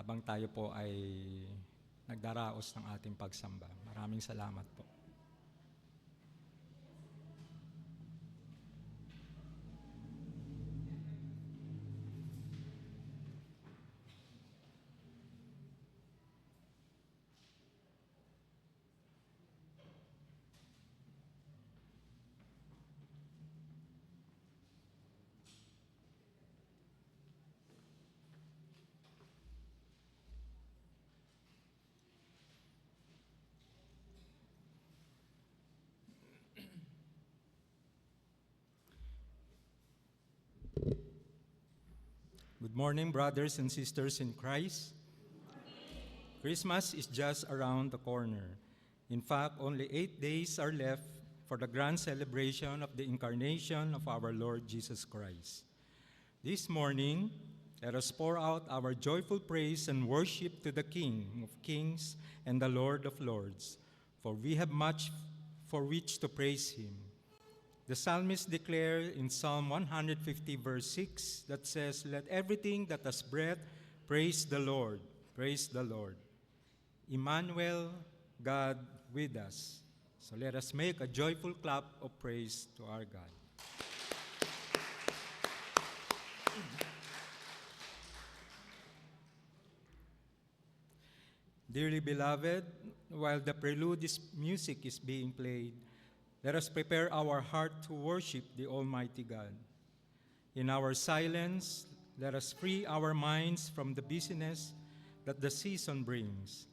habang tayo po ay nagdaraos ng ating pagsamba. Maraming salamat po. Good morning, brothers and sisters in Christ. Christmas is just around the corner. In fact, only 8 days are left for the grand celebration of the incarnation of our Lord Jesus Christ. This morning, let us pour out our joyful praise and worship to the King of Kings and the Lord of Lords, for we have much for which to praise him. The psalmist declared in Psalm 150, verse 6, that says, "Let everything that has breath praise the Lord, praise the Lord." Emmanuel, God with us. So let us make a joyful clap of praise to our God. Dearly beloved, while the prelude music is being played, let us prepare our heart to worship the Almighty God. In our silence, let us free our minds from the busyness that the season brings,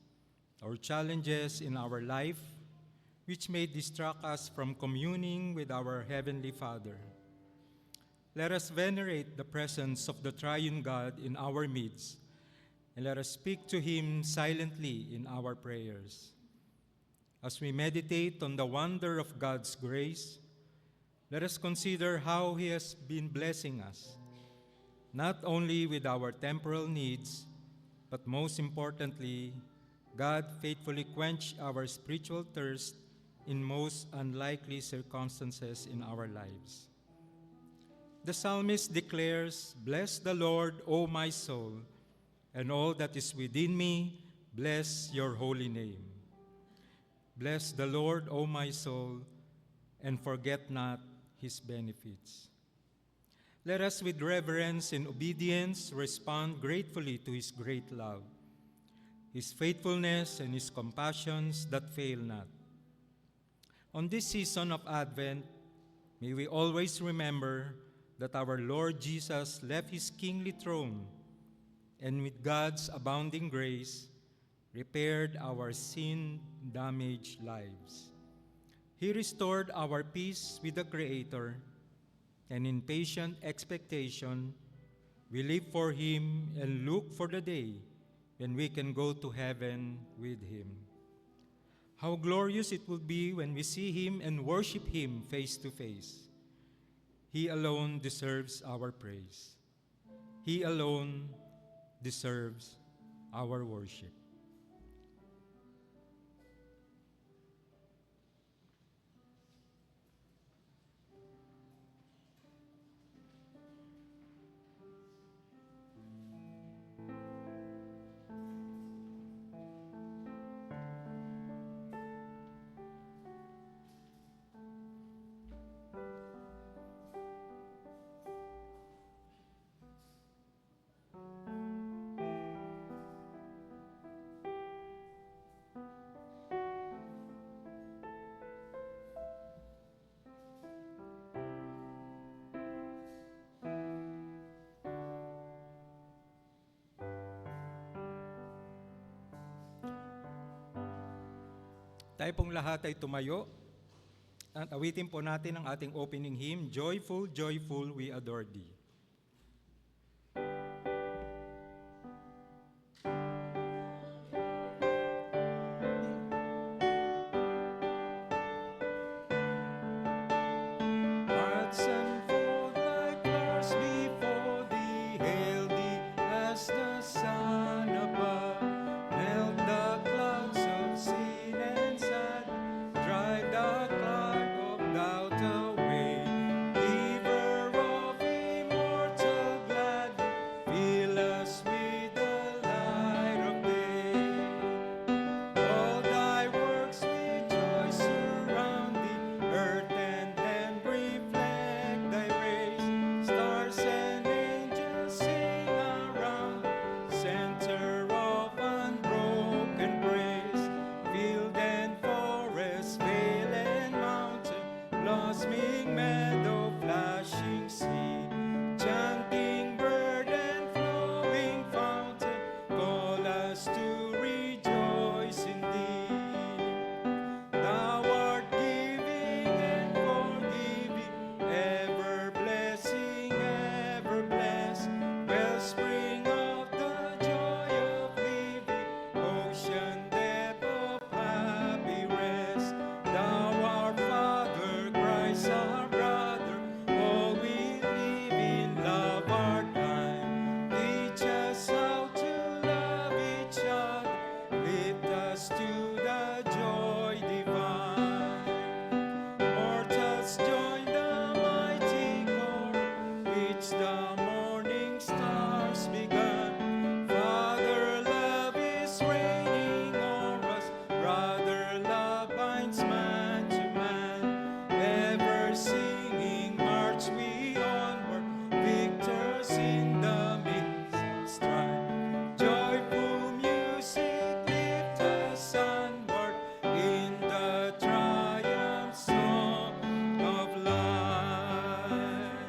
or challenges in our life, which may distract us from communing with our Heavenly Father. Let us venerate the presence of the Triune God in our midst, and let us speak to him silently in our prayers. As we meditate on the wonder of God's grace, let us consider how he has been blessing us, not only with our temporal needs, but most importantly, God faithfully quenched our spiritual thirst in most unlikely circumstances in our lives. The psalmist declares, "Bless the Lord, O my soul, and all that is within me, bless your holy name." Bless the Lord, O my soul, and forget not his benefits. Let us with reverence and obedience respond gratefully to his great love, his faithfulness and his compassions that fail not. On this season of Advent, may we always remember that our Lord Jesus left his kingly throne and with God's abounding grace, repaired our sin-damaged lives. He restored our peace with the Creator, and in patient expectation, we live for him and look for the day when we can go to heaven with him. How glorious it will be when we see him and worship him face to face. He alone deserves our praise. He alone deserves our worship. Tayo pong lahat ay tumayo at awitin po natin ang ating opening hymn, "Joyful, Joyful, We Adore Thee." Hearts unfold like flowers before thee, hail thee as the sun above. Melt the clouds of sin and sad, drive the cloud of doubt away. Giver of us to rejoice indeed. Thou art giving and forgiving, ever blessing, ever blessed, wellspring of the joy of living, ocean depth of happy rest. Thou our Father, Christ our brother, all we live in love our kind. Teach us how to love each other, lift us to the joy divine. Mortals join the mighty chorus, which the morning stars begun. Father, love is reigning o'er us, brother, love binds man to man. Ever singing march we onward, victors in the midst of strife. Joyful music lift us onward in the triumph song of life.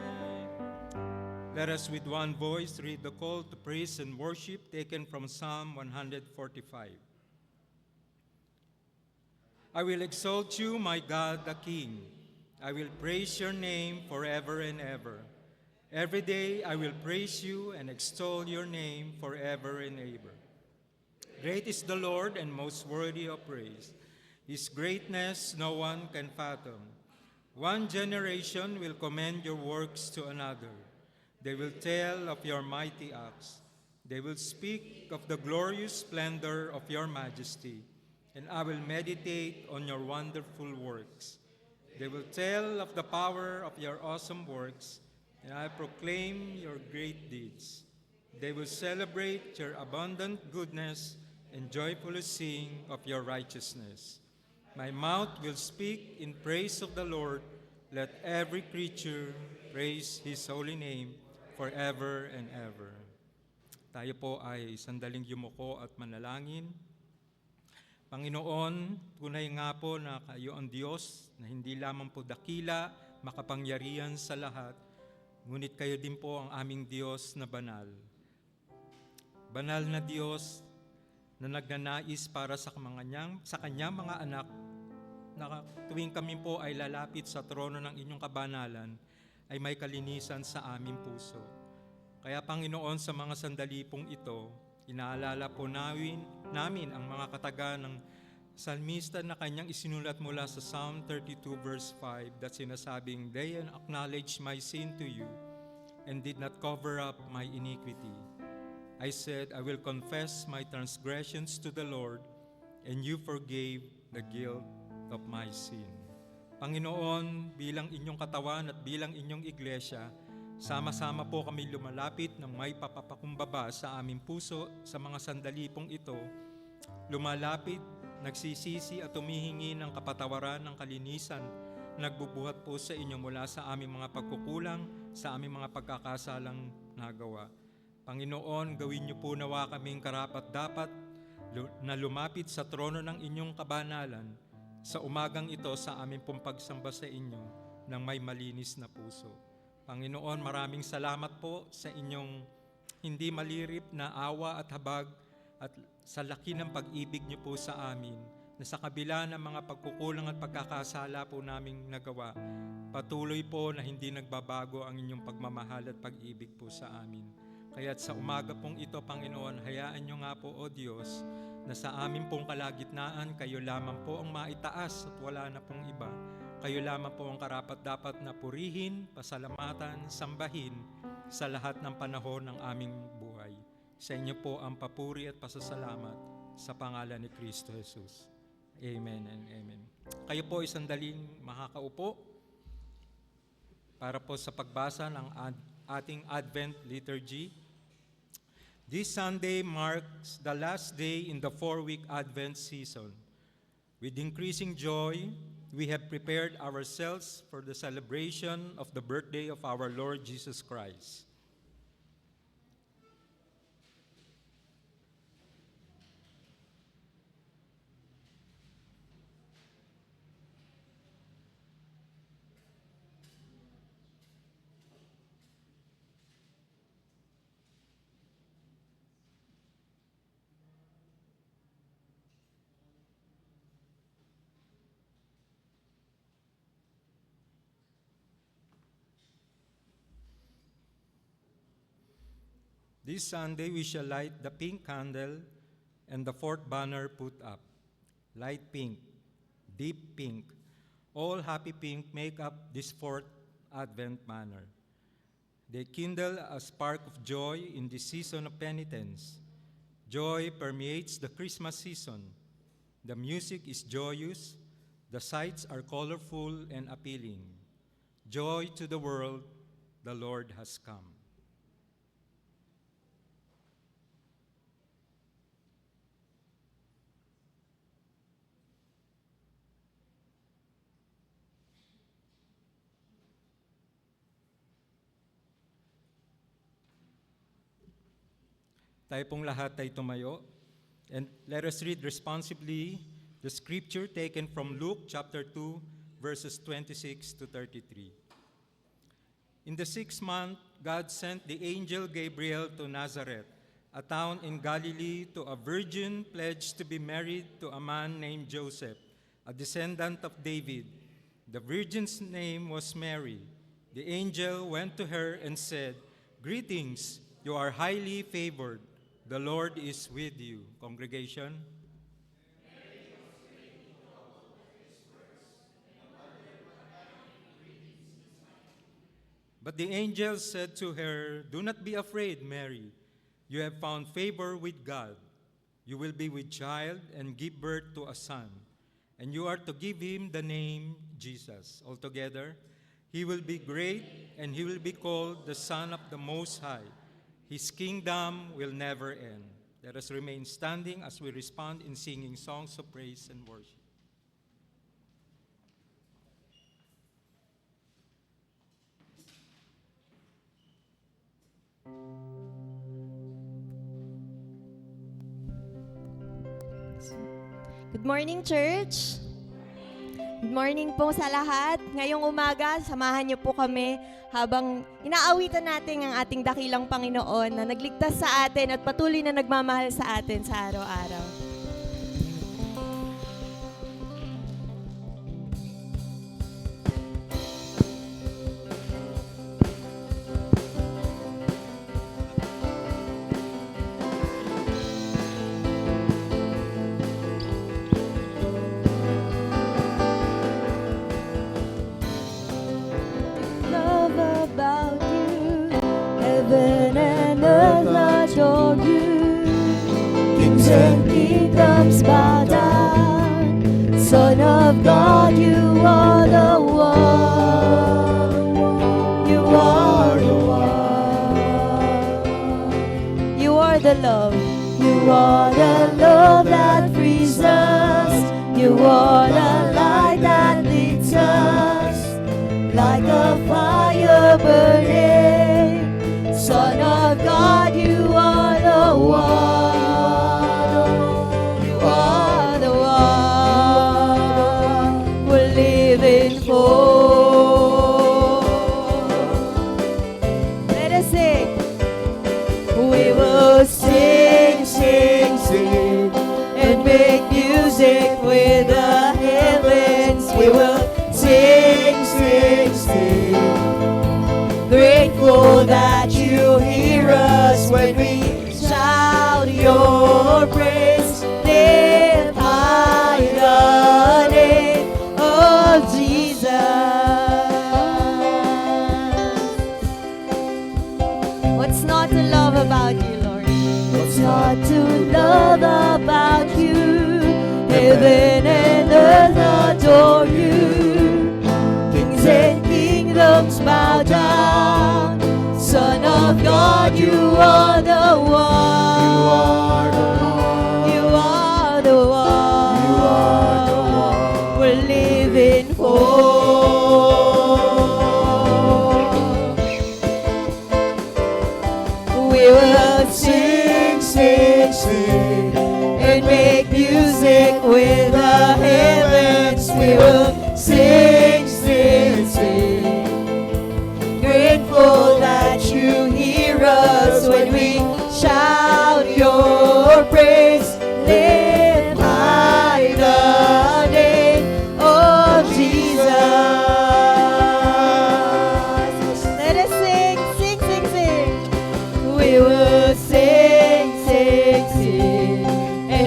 Let us with one voice read the call to praise and worship taken from Psalm 145. I will exalt you, my God the King. I will praise your name forever and ever. Every day I will praise you and extol your name forever and ever. Great is the Lord and most worthy of praise. His greatness no one can fathom. One generation will commend your works to another. They will tell of your mighty acts. They will speak of the glorious splendor of your majesty, and I will meditate on your wonderful works. They will tell of the power of your awesome works, and I proclaim your great deeds. They will celebrate your abundant goodness and joyfully sing of your righteousness. My mouth will speak in praise of the Lord. Let every creature praise His holy name forever and ever. Tayo po ay sandaling yumuko at manalangin. Panginoon, tunay nga po na kayo ang Diyos na hindi lamang po dakila, makapangyarihan sa lahat, ngunit kayo din po ang aming Diyos na banal. Banal na Diyos na nagnanais para sa kanyang mga anak na tuwing kami po ay lalapit sa trono ng inyong kabanalan, ay may kalinisan sa aming puso. Kaya Panginoon, sa mga sandali pong ito, inaalala po namin ang mga kataga ng salmista na kanyang isinulat mula sa Psalm 32 verse 5 that sinasabing, "They acknowledged my sin to you and did not cover up my iniquity. I said, I will confess my transgressions to the Lord, and you forgave the guilt of my sin." Panginoon, bilang inyong katawan at bilang inyong iglesia, sama-sama po kami lumalapit ng may papapakumbaba sa aming puso sa mga sandali pong ito. Lumalapit, nagsisisi at humihingi ng kapatawaran ng kalinisan, nagbubuhat po sa inyo mula sa aming mga pagkukulang, sa aming mga pagkakasalang nagawa. Panginoon, gawin niyo po nawa kaming karapat-dapat na lumapit sa trono ng inyong kabanalan sa umagang ito sa aming pong pagsamba sa inyo ng may malinis na puso. Panginoon, maraming salamat po sa inyong hindi malirip na awa at habag at sa laki ng pag-ibig niyo po sa amin, na sa kabila ng mga pagkukulang at pagkakasala po naming nagawa, patuloy po na hindi nagbabago ang inyong pagmamahal at pag-ibig po sa amin. Kaya't sa umaga pong ito, Panginoon, hayaan niyo nga po, O Diyos, na sa amin pong kalagitnaan, kayo lamang po ang maitaas at wala na pong iba. Kayo lamang po ang karapat-dapat na purihin, pasalamatan, sambahin sa lahat ng panahon ng aming buhay. Sa inyo po ang papuri at pasasalamat sa pangalan ni Kristo Jesus. Amen and amen. Kayo po ay sandaling makakaupo para po sa pagbasa ng ating Advent Liturgy. This Sunday marks the last day in the 4-week Advent season. With increasing joy, we have prepared ourselves for the celebration of the birthday of our Lord Jesus Christ. This Sunday we shall light the pink candle and the fourth banner put up. Light pink, deep pink, all happy pink make up this fourth Advent banner. They kindle a spark of joy in this season of penitence. Joy permeates the Christmas season. The music is joyous, the sights are colorful and appealing. Joy to the world, the Lord has come. Tayo pong lahat ay tumayo, and let us read responsibly the scripture taken from Luke chapter 2, verses 26 to 33. In the 6th month, God sent the angel Gabriel to Nazareth, a town in Galilee, to a virgin pledged to be married to a man named Joseph, a descendant of David. The virgin's name was Mary. The angel went to her and said, "Greetings, you are highly favored. The Lord is with you." Congregation. But the angel said to her, "Do not be afraid, Mary. You have found favor with God. You will be with child and give birth to a son, and you are to give him the name Jesus. Altogether, he will be great, and he will be called the Son of the Most High. His kingdom will never end." Let us remain standing as we respond in singing songs of praise and worship. Good morning, church. Good morning po sa lahat. Ngayong umaga, samahan niyo po kami habang inaawitan natin ang ating dakilang Panginoon na nagligtas sa atin at patuloy na nagmamahal sa atin sa araw-araw. Heaven and earth adore you. Kings and kingdoms bow down. Son of God, you are the one. You are the one. You are the love. You are the love that frees us. You are the light that leads us. Like a fire burning. Son of God, you are the one. You are the one we're living for. Let us sing. We will sing, sing, sing, and make music with the heavens. We will sing, sing, sing. Grateful that you hear us when we shout your praise. Lift high the name of Jesus. What's not to love about you, Lord? What's not to love about you? Heaven and earth adore you. Kings and kingdoms bow down. Son of God, you are the one. You are the one. You are the one we're living for. We will sing, sing, sing, and make music with the heavens. We will sing, sing, sing. Grateful that you hear us when we shout your praise. Lift high the name of Jesus. Let us sing, sing, sing, sing. We will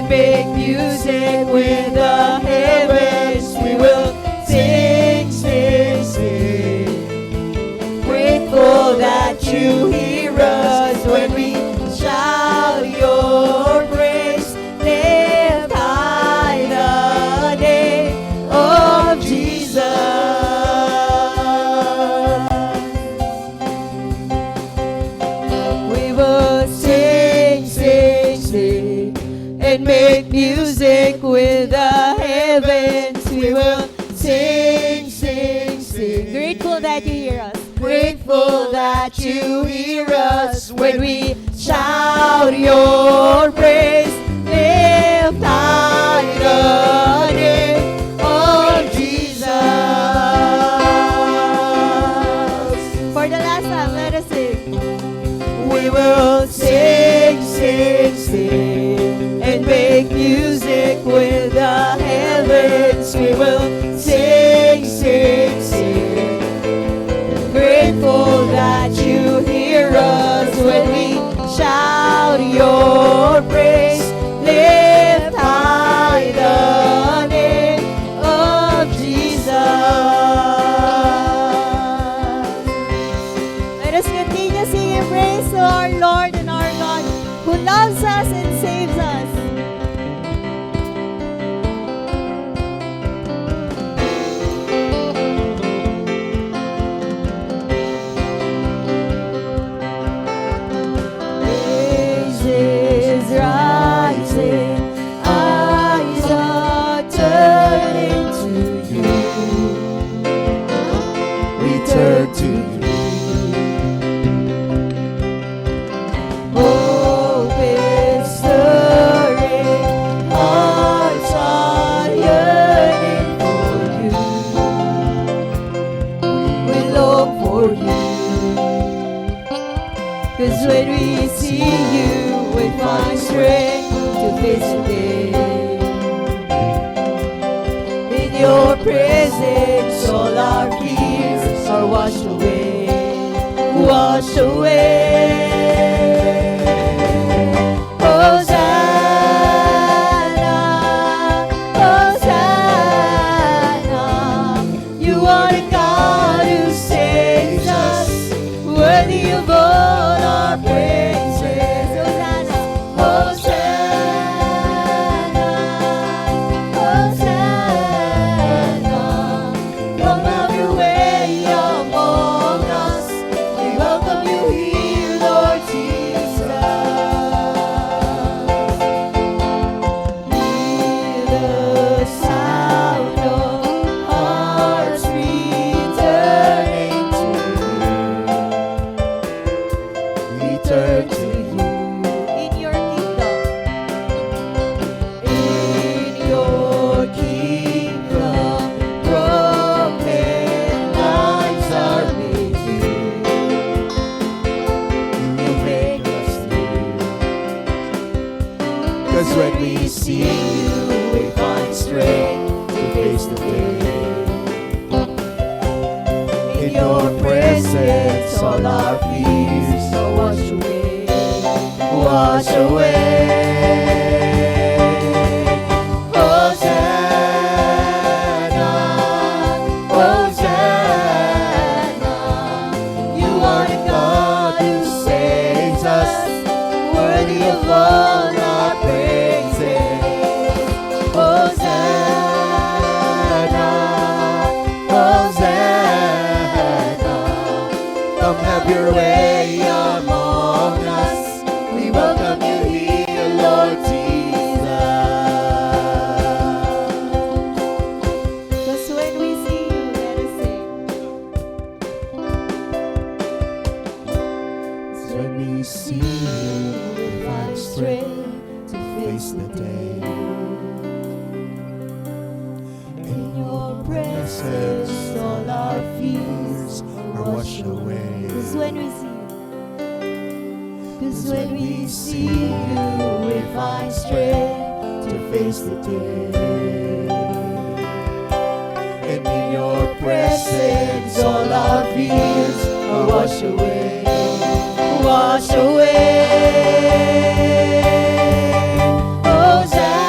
and make music with the heavens. We will sing, sing, sing. Grateful that you hear us when we shout your praise. Lift high the name of Jesus. We will sing, sing, sing, and make music with the heavens. We will sing, sing, sing. Grateful that you hear us. Grateful that you hear us when we shout your praise. Lift high the name of Jesus. For the last time, let us sing. We will sing, sing, sing, and make music with the heavens. We will sing, sing, sing. Grateful that you hear us when we shout your praise. Lift high the name of Jesus. Let us continue singing praise to our Lord and our God who loves us and saves us. Praises rising, eyes are turning to you. We turn to you. Hope is stirring, hearts are yearning for you. We long for you. 'Cause when we see you, we find strength to face the day. In your presence, all our fears are washed away, washed away. Hosanna, Hosanna, you are the God who saves us, worthy of all our praises. Hosanna, Hosanna, Hosanna. Come have your way among us. We welcome you here, Lord Jesus. Hear the sound of hearts returning to you. We turn to you. In your kingdom, In your kingdom, broken lives are made new. You make us new. 'Cause when we see you, we find strength to face the day. In your presence, all our fears are washed away, washed away. Hosanna, Hosanna, you are the God who saves us, worthy of all our praises. Hosanna, Hosanna, come have your way among us. We welcome you here, Lord Jesus. 'cause when we see you, let us sing. When we see you, we find strength to face the day. In your presence, all our fears are washed away. 'Cause when we see you, 'Cause when we see you, we find strength to face the day. And in your presence, all our fears are washed away, washed away. Hosanna.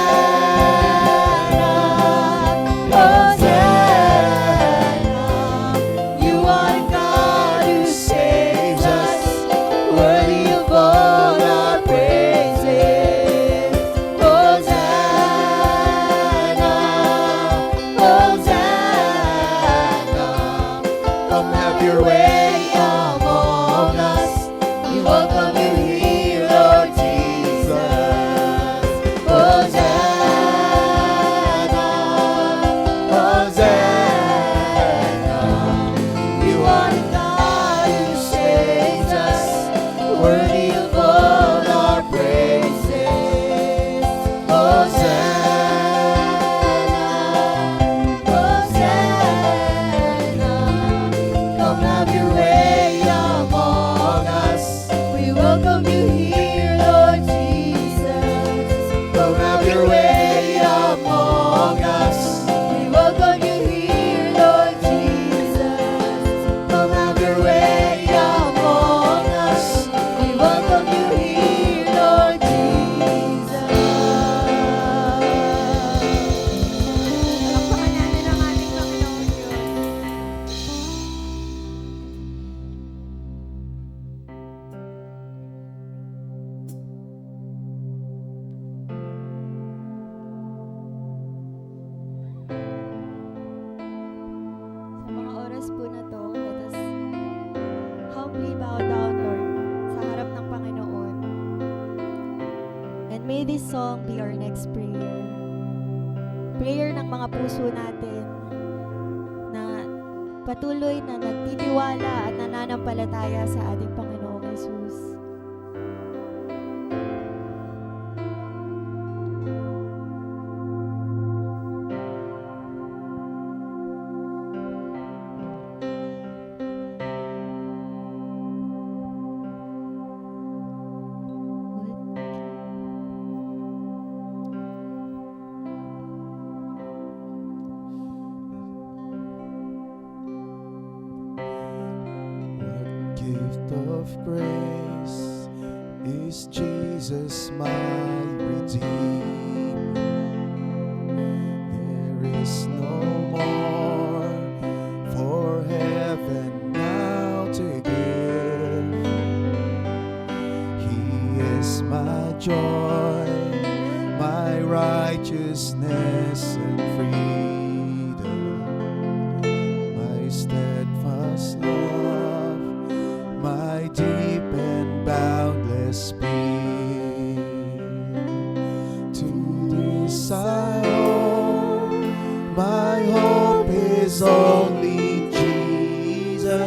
your way among us. We welcome you here, Lord Jesus. Hosanna, Hosanna. You are the God who saves us, worthy of all our praises. Hosanna, Hosanna. Come have your way among us. We welcome you here, Lord Jesus. Come have your way among us. We welcome you here, Lord Jesus. Come have your way among us. We welcome you here, Lord Jesus. Palakpakan natin ang ating Panginoon Diyos. Sa mga oras po na to, let us humbly bow down, Lord, sa harap ng Panginoon. And may this song be our next prayer. Prayer ng mga puso natin na patuloy na nagtitiwala at nananampalataya sa ating Panginoong Jesus. What gift of grace is Jesus my Redeemer? There is no more for heaven now to give. He is my joy, my righteousness and freedom, my steadfast love, my deep and boundless peace. To this I owe, my hope is only Jesus.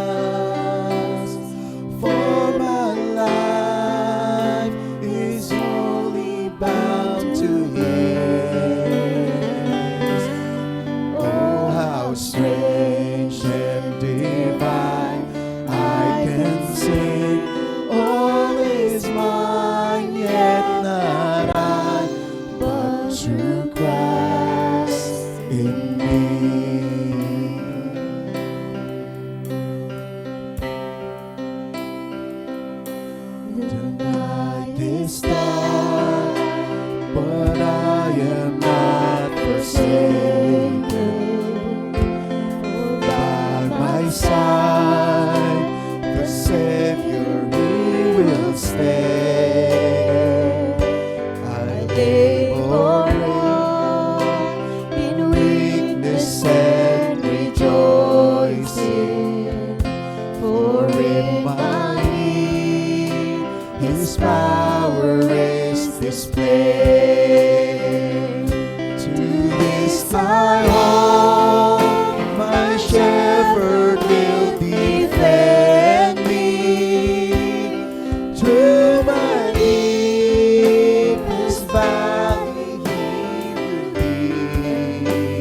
For my life is wholly bound to His. Oh, how strange and divine, I can sing, all is mine, yet not I, but through Christ in me. The night is dark, but I am not forsaken. For by my side, the Savior, He will stay. I labor on in weakness and rejoicing, for in my need His power is displayed. To this I hope, my shepherd will defend me. Through my deepest valley He will lead.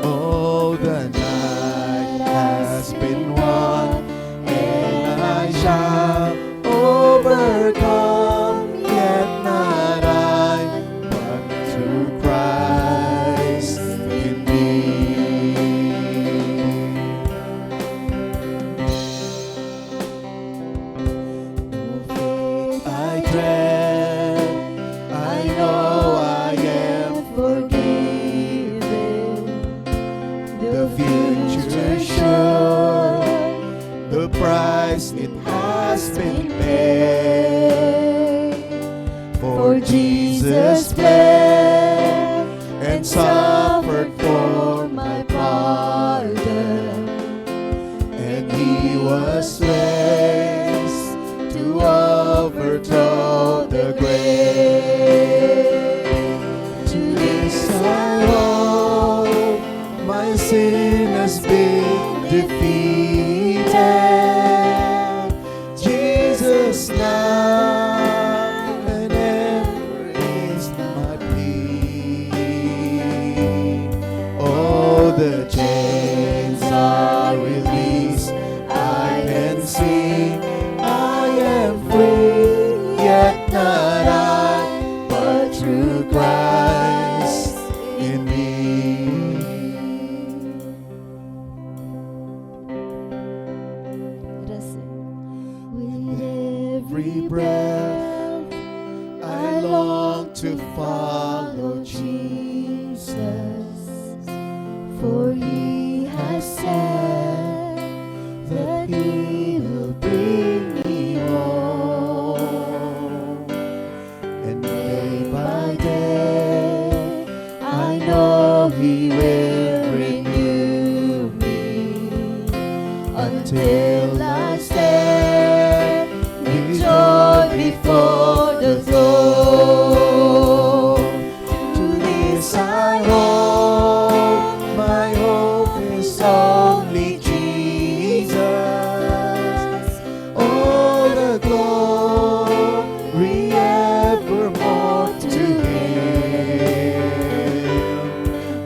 Oh, the night has been won, and I shall overcome, yet not I, but through Christ in me. No faith I dread, I know I am forgiven. The future sure, the price it has been paid. For Jesus bled and suffered for my pardon. to follow Jesus, for He has said that He will bring me home. and Day by day, I know He will renew me until I stand with joy before the throne. To this I hope, my hope is only Jesus. all the glory evermore to Him.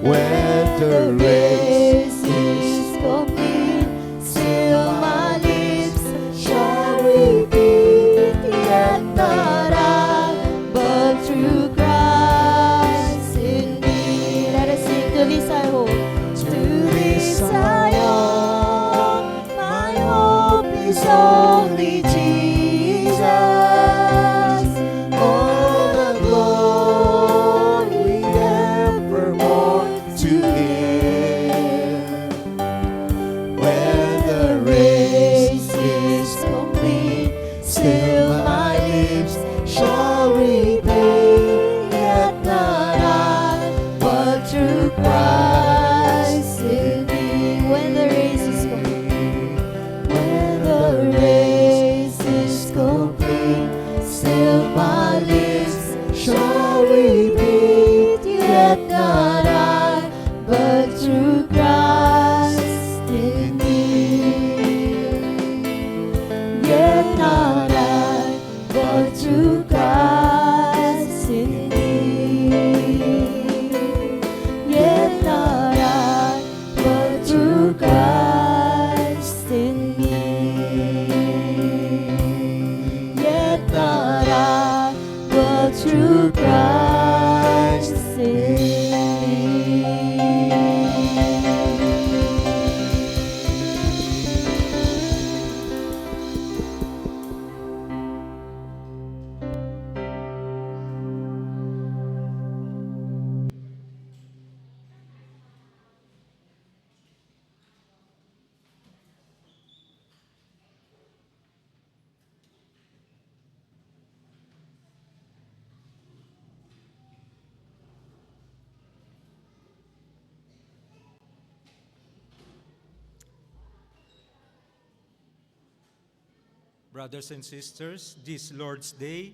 When the race is complete, still my lips shall repeat, yet not I, but through Christ in me. Let us sing, to this I hope, to this I hope, my hope is only Jesus. all the glory evermore to Him. When the race is complete, still my lips shall repeat, yet not I, But through Christ in me. When the race is complete, when the race is complete, still my lips shall repeat, yet not I, but through Christ in me. Yet not I, but through Christ in me. Yet not I, but through Christ in me. Yet not I, but through Christ in me. Brothers and sisters, this Lord's Day,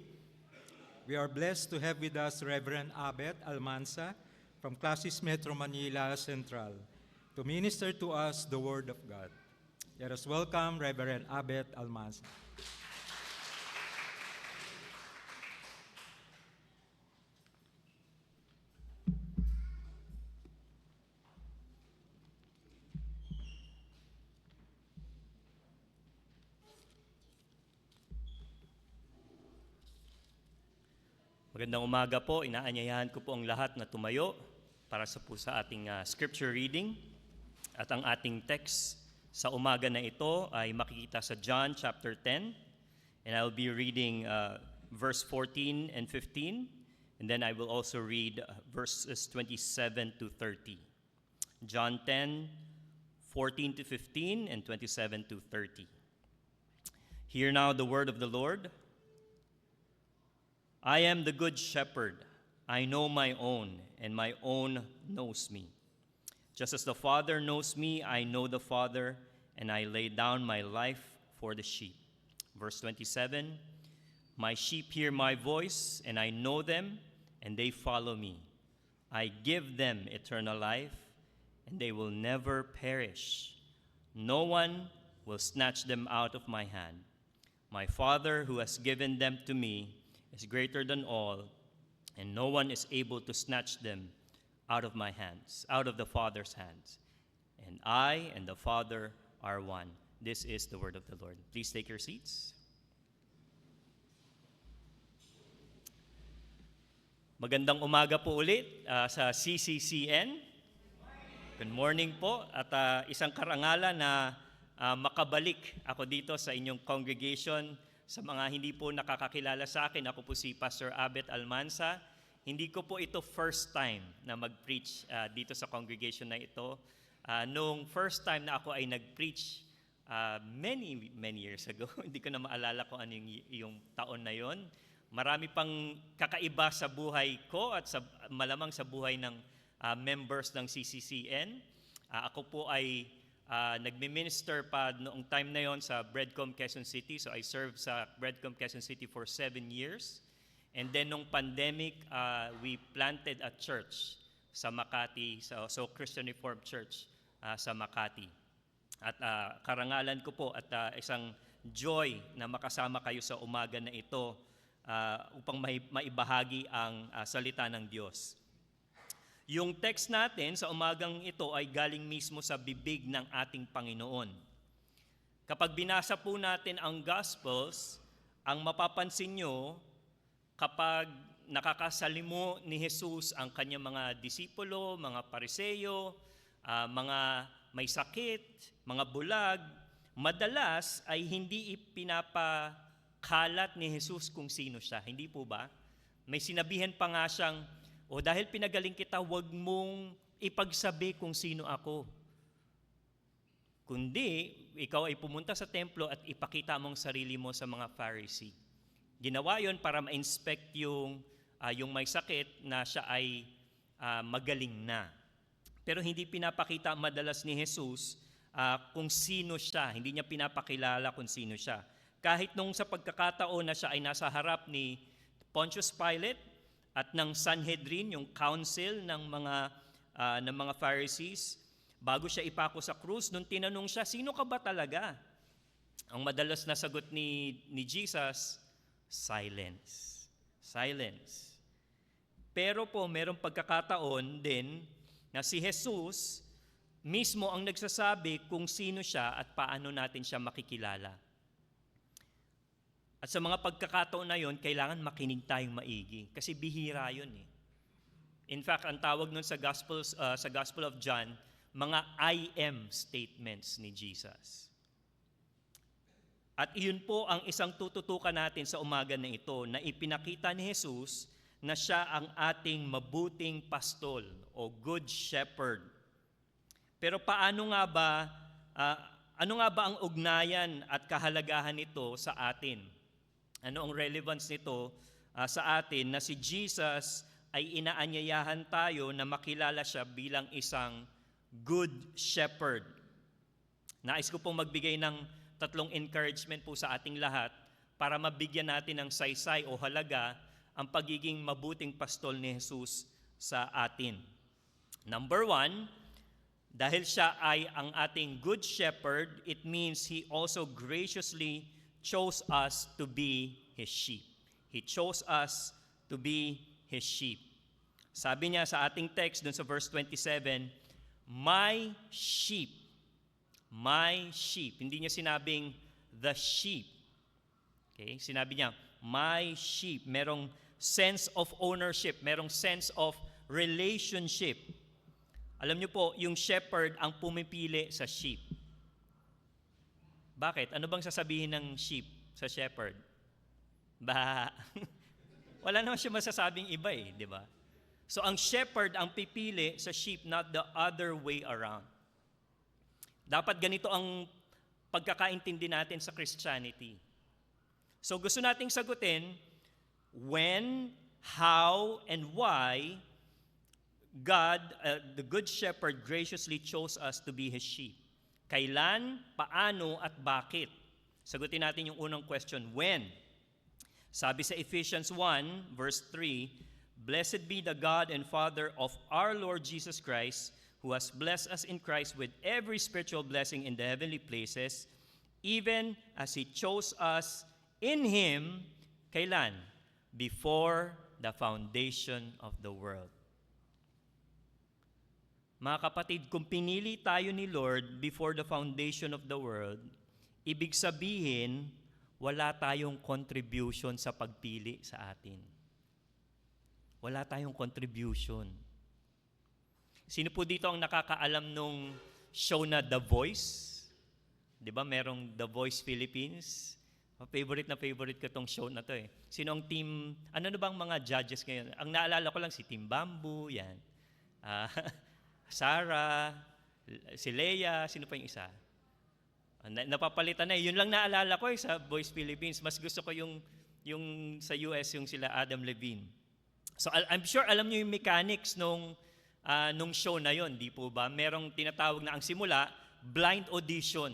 we are blessed to have with us Reverend Abet Almanza from Classis Metro Manila Central to minister to us the Word of God. Let us welcome Reverend Abet Almanza. Magandang umaga po. Inaanyayahan ko po ang lahat na tumayo para sa ating scripture reading. At ang ating text sa umaga na ito ay makikita sa John chapter 10. And I'll be reading verse 14 and 15. And then I will also read verses 27 to 30. John 10, 14 to 15 and 27 to 30. Hear now the word of the Lord. I am the good shepherd. I know my own, and my own knows me. Just as the Father knows me, I know the Father, and I lay down my life for the sheep. Verse 27, my sheep hear my voice, and I know them, and they follow me. I give them eternal life, and they will never perish. No one will snatch them out of my hand. My Father, who has given them to me, is greater than all, and no one is able to snatch them out of my hands, out of the Father's hands. And I and the Father are one. This is the word of the Lord. Please take your seats. Magandang umaga po ulit sa CCCN. Good morning po. At isang karangalan na makabalik ako dito sa inyong congregation. Sa mga hindi po nakakakilala sa akin, ako po si Pastor Abet Almanza, hindi ko po ito first time na mag-preach dito sa congregation na ito. Noong first time na ako ay nag-preach many years ago, hindi ko na maalala kung ano yung taon na yon. Marami pang kakaiba sa buhay ko at malamang sa buhay ng members ng CCCN. Ako po ay nagmi-minister pa noong time na yon sa Breadcom Quezon City. So I served sa Breadcom Quezon City for 7 years. And then nung pandemic, we planted a church sa Makati, so Christian Reformed Church sa Makati. At karangalan ko po at isang joy na makasama kayo sa umaga na ito upang maibahagi ang salita ng Diyos. Yung text natin sa umagang ito ay galing mismo sa bibig ng ating Panginoon. Kapag binasa po natin ang Gospels, ang mapapansin nyo, kapag nakakasalimo ni Jesus ang kanyang mga disipulo, mga pariseyo, mga may sakit, mga bulag, madalas ay hindi ipinapakalat ni Jesus kung sino siya. Hindi po ba? May sinabihan pa nga siyang, o dahil pinagaling kita, huwag mong ipagsabi kung sino ako. Kundi, ikaw ay pumunta sa templo at ipakita mong sarili mo sa mga Pharisee. Ginawa yon para ma-inspect yung may sakit na siya ay magaling na. Pero hindi pinapakita madalas ni Jesus kung sino siya. Hindi niya pinapakilala kung sino siya. Kahit nung sa pagkakataon na siya ay nasa harap ni Pontius Pilate, at ng Sanhedrin, yung council ng mga Pharisees, bago siya ipako sa krus, nung tinanong siya, sino ka ba talaga? Ang madalas na sagot ni Jesus, silence. Silence. Pero po, merong pagkakataon din na si Jesus mismo ang nagsasabi kung sino siya at paano natin siya makikilala. At sa mga pagkakataon na yon, kailangan makinig tayong maigi kasi bihira yon eh. In fact, ang tawag nun sa Gospel of John, mga I am statements ni Jesus. At iyon po ang isang tututukan natin sa umaga na ito, na ipinakita ni Jesus na siya ang ating mabuting pastol o good shepherd. Pero ano nga ba ang ugnayan at kahalagahan nito sa atin? Ano ang relevance nito sa atin na si Jesus ay inaanyayahan tayo na makilala siya bilang isang good shepherd. Nais ko pong magbigay ng 3 encouragement po sa ating lahat para mabigyan natin ng saysay o halaga ang pagiging mabuting pastol ni Jesus sa atin. Number 1, dahil siya ay ang ating good shepherd, it means He also graciously chose us to be His sheep. He chose us to be His sheep. Sabi niya sa ating text dun sa verse 27, my sheep. My sheep. Hindi niya sinabing the sheep. Okay? Sinabi niya, my sheep. Merong sense of ownership. Merong sense of relationship. Alam niyo po, yung shepherd ang pumipili sa sheep. Bakit? Ano bang sasabihin ng sheep sa shepherd? Wala naman siya masasabing iba eh, di ba? So ang shepherd ang pipili sa sheep, not the other way around. Dapat ganito ang pagkakaintindi natin sa Christianity. So gusto nating sagutin, when, how, and why God, the Good Shepherd, graciously chose us to be His sheep. Kailan, paano, at bakit? Sagutin natin yung unang question, when? Sabi sa Ephesians 1, verse 3, Blessed be the God and Father of our Lord Jesus Christ, who has blessed us in Christ with every spiritual blessing in the heavenly places, even as He chose us in Him, kailan? Before the foundation of the world. Mga kapatid, kung pinili tayo ni Lord before the foundation of the world, ibig sabihin, wala tayong contribution sa pagpili sa atin. Wala tayong contribution. Sino po dito ang nakakaalam nung show na The Voice? Di ba merong The Voice Philippines? Favorite ko tong show na to eh. Sino ang team, ano na bang mga judges ngayon? Ang naalala ko lang si Team Bamboo, yan. Ah, Sarah, si Leia, sino pa yung isa? Napapalitan na eh. Yun lang naalala ko eh sa Voice Philippines. Mas gusto ko yung sa US, yung sila Adam Levine. So I'm sure alam niyo yung mechanics nung show na yon, di po ba? Merong tinatawag na ang simula, blind audition.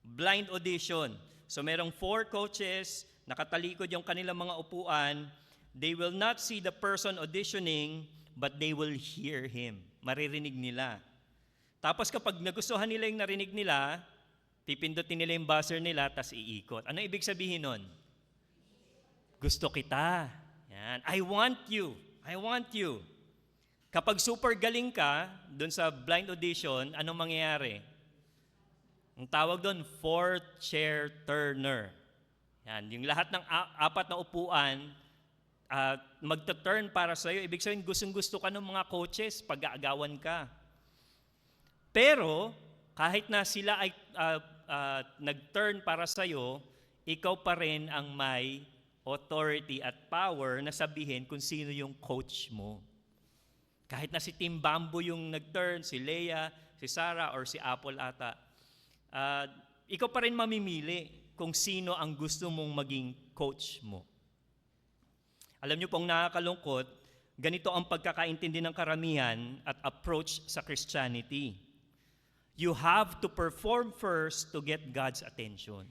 Blind audition. So merong 4 coaches, nakatalikod yung kanilang mga upuan. They will not see the person auditioning, but they will hear him. Maririnig nila. Tapos kapag nagustuhan nila yung narinig nila, pipindutin nila yung buzzer nila, tas iikot. Ano ibig sabihin nun? Gusto kita. Yan. I want you. I want you. Kapag super galing ka, dun sa blind audition, anong mangyayari? Ang tawag doon, 4th chair turner. Yan, yung lahat ng 4 na upuan, magta-turn para sa'yo. Ibig sabihin, gustong-gusto ka ng mga coaches, pag-aagawan ka. Pero, kahit na sila ay nag-turn para sa'yo, ikaw pa rin ang may authority at power na sabihin kung sino yung coach mo. Kahit na si Team Bamboo yung nag-turn, si Leia, si Sarah, or si Apple ata, ikaw pa rin mamimili kung sino ang gusto mong maging coach mo. Alam niyo pong nakakalungkot, ganito ang pagkakaintindi ng karamihan at approach sa Christianity. You have to perform first to get God's attention.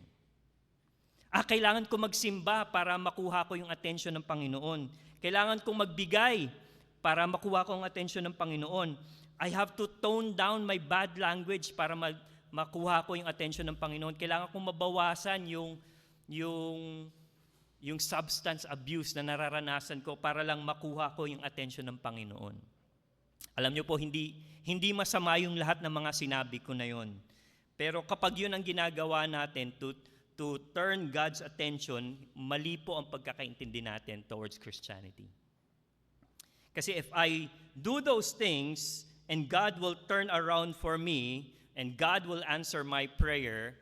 Kailangan ko magsimba para makuha ko yung attention ng Panginoon. Kailangan kong magbigay para makuha ko ang attention ng Panginoon. I have to tone down my bad language para makuha ko yung attention ng Panginoon. Kailangan kong mabawasan yung substance abuse na nararanasan ko para lang makuha ko yung attention ng Panginoon. Alam niyo po, hindi masama yung lahat ng mga sinabi ko na yon. Pero kapag yun ang ginagawa natin to turn God's attention, mali po ang pagkakaintindi natin towards Christianity. Kasi if I do those things and God will turn around for me, and God will answer my prayer,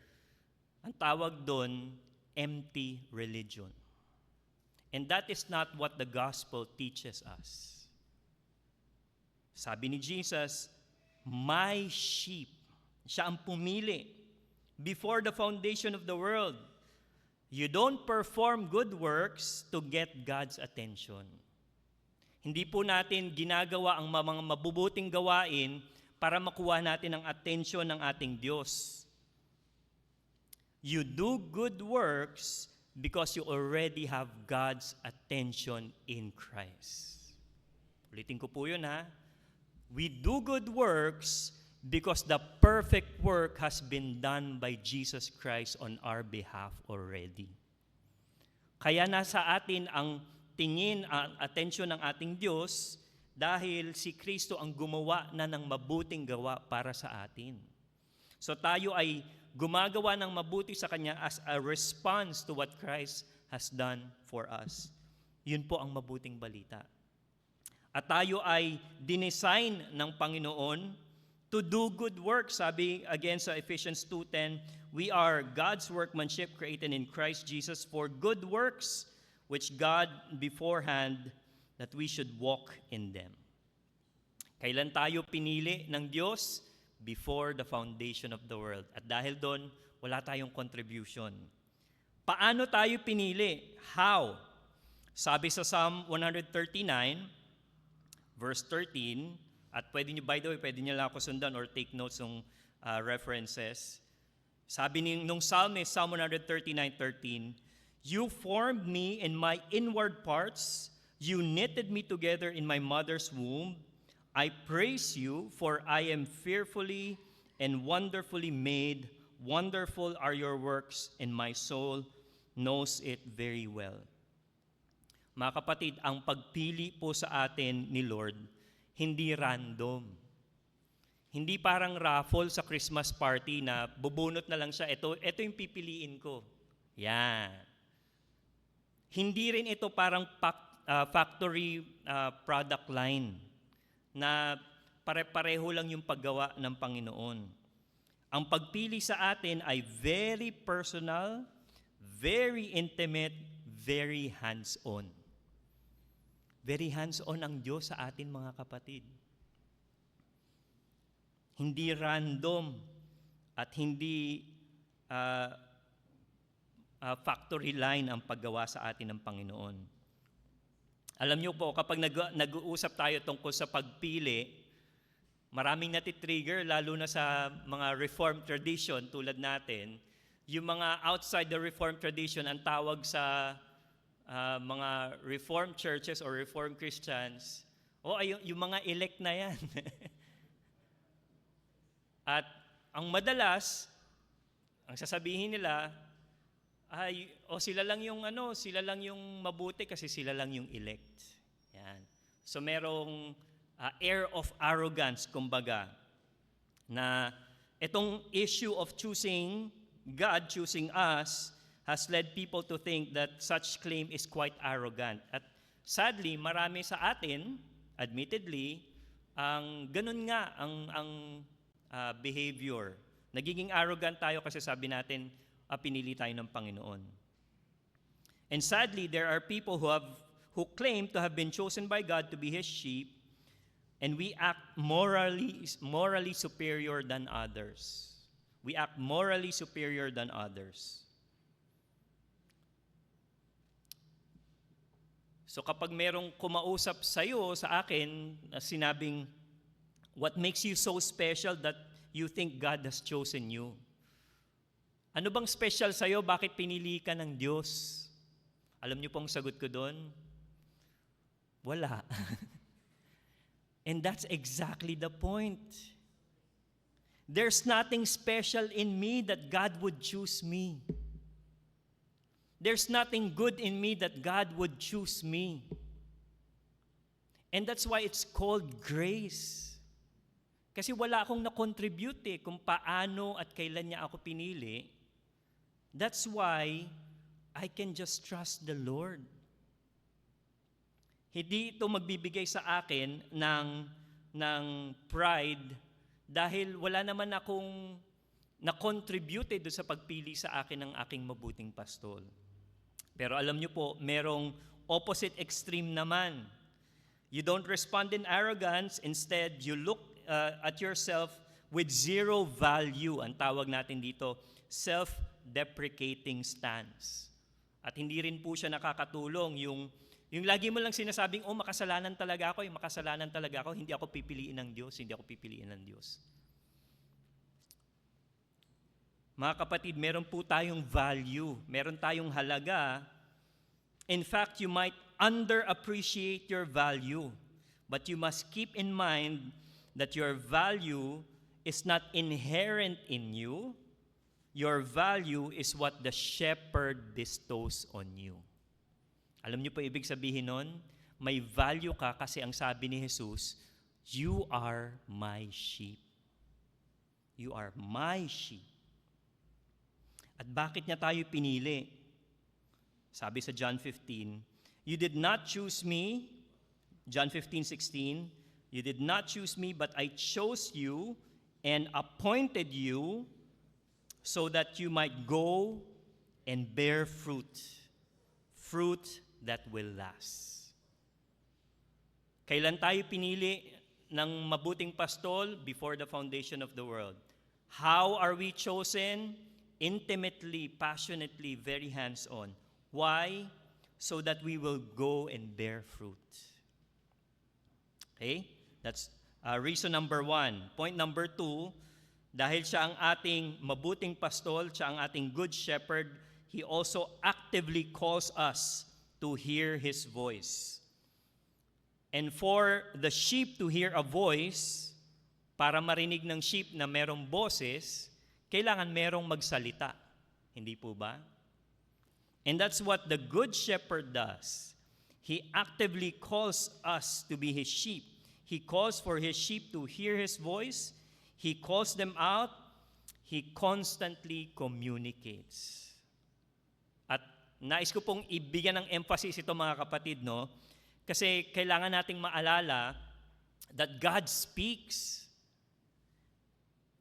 ang tawag doon, empty religion. And that is not what the gospel teaches us. Sabi ni Jesus, my sheep, siya ang pumili before the foundation of the world. You don't perform good works to get God's attention. Hindi po natin ginagawa ang mga mabubuting gawain para makuha natin ang atensyon ng ating Diyos. You do good works because you already have God's attention in Christ. Ulitin ko po yun ha. We do good works because the perfect work has been done by Jesus Christ on our behalf already. Kaya nasa atin ang tingin, ang atensyon ng ating Diyos, dahil si Kristo ang gumawa na ng mabuting gawa para sa atin. So tayo ay gumagawa ng mabuti sa Kanya as a response to what Christ has done for us. Yun po ang mabuting balita. At tayo ay dinesign ng Panginoon to do good work. Sabi again sa Ephesians 2:10, we are God's workmanship created in Christ Jesus for good works, which God beforehand that we should walk in them. Kailan tayo pinili ng Diyos? Before the foundation of the world. At dahil doon, wala tayong contribution. Paano tayo pinili? How? Sabi sa Psalm 139, verse 13, at pwede nyo, by the way, pwede nyo lang ako sundan or take notes ng references. Sabi nung psalmist, Psalm 139:13, you formed me in my inward parts. You knitted me together in my mother's womb. I praise you, for I am fearfully and wonderfully made. Wonderful are your works, and my soul knows it very well. Mga kapatid, ang pagpili po sa atin ni Lord, hindi random. Hindi parang raffle sa Christmas party na bubunot na lang siya, ito yung pipiliin ko. Yan. Hindi rin ito parang factory product line na pare-pareho lang yung paggawa ng Panginoon. Ang pagpili sa atin ay very personal, Very intimate, very hands-on. Very hands-on ang Diyos sa atin, mga kapatid. Hindi random at hindi factory line ang paggawa sa atin ng Panginoon. Alam niyo po, kapag nag-uusap tayo tungkol sa pagpili, maraming natitrigger, lalo na sa mga Reformed tradition tulad natin. Yung mga outside the Reformed tradition, ang tawag sa mga Reformed churches or Reformed Christians, yung mga elect na yan. At ang madalas, ang sasabihin nila, sila lang yung mabuti kasi sila lang yung elect. Yan. So merong air of arrogance, kumbaga, na itong issue of choosing God, choosing us, has led people to think that such claim is quite arrogant. At sadly, marami sa atin, admittedly, ang ganun nga ang behavior. Nagiging arrogant tayo kasi sabi natin, pinili tayo ng Panginoon. And sadly, there are people who claim to have been chosen by God to be His sheep, and we act morally superior than others. We act morally superior than others. So kapag merong kumausap sa'yo, sa akin, na sinabing, what makes you so special that you think God has chosen you? Ano bang special sa'yo? Bakit pinili ka ng Diyos? Alam niyo pong sagot ko doon? Wala. And that's exactly the point. There's nothing special in me that God would choose me. There's nothing good in me that God would choose me. And that's why it's called grace. Kasi wala akong na-contribute kung paano at kailan niya ako pinili. That's why I can just trust the Lord. Hindi ito magbibigay sa akin ng pride dahil wala naman akong na-contribute doon sa pagpili sa akin ng aking mabuting pastol. Pero alam niyo po, merong opposite extreme naman. You don't respond in arrogance, instead you look at yourself with zero value. Ang tawag natin dito, self-deprecating stance. At hindi rin po siya nakakatulong yung lagi mo lang sinasabing, makasalanan talaga ako, hindi ako pipiliin ng Diyos, Mga kapatid, meron po tayong value, meron tayong halaga. In fact, you might underappreciate your value, but you must keep in mind that your value is not inherent in you. Your value is what the shepherd bestows on you. Alam niyo pa ibig sabihin nun? May value ka kasi ang sabi ni Jesus, you are my sheep. You are my sheep. At bakit niya tayo pinili? Sabi sa John 15, you did not choose me, John 15:16, you did not choose me, but I chose you and appointed you so that you might go and bear fruit that will last. Kailan tayo pinili ng mabuting pastol? Before the foundation of the world. How are we chosen? Intimately, passionately, very hands-on. Why? So that we will go and bear fruit. Okay? That's reason number 1. Point number 2, dahil siya ang ating mabuting pastol, siya ang ating good shepherd, He also actively calls us to hear His voice. And for the sheep to hear a voice, para marinig ng sheep na merong boses, kailangan merong magsalita. Hindi po ba? And that's what the good shepherd does. He actively calls us to be His sheep. He calls for His sheep to hear His voice. He calls them out. He constantly communicates. At nais ko pong ibigyan ng emphasis ito, mga kapatid, no? Kasi kailangan nating maalala that God speaks.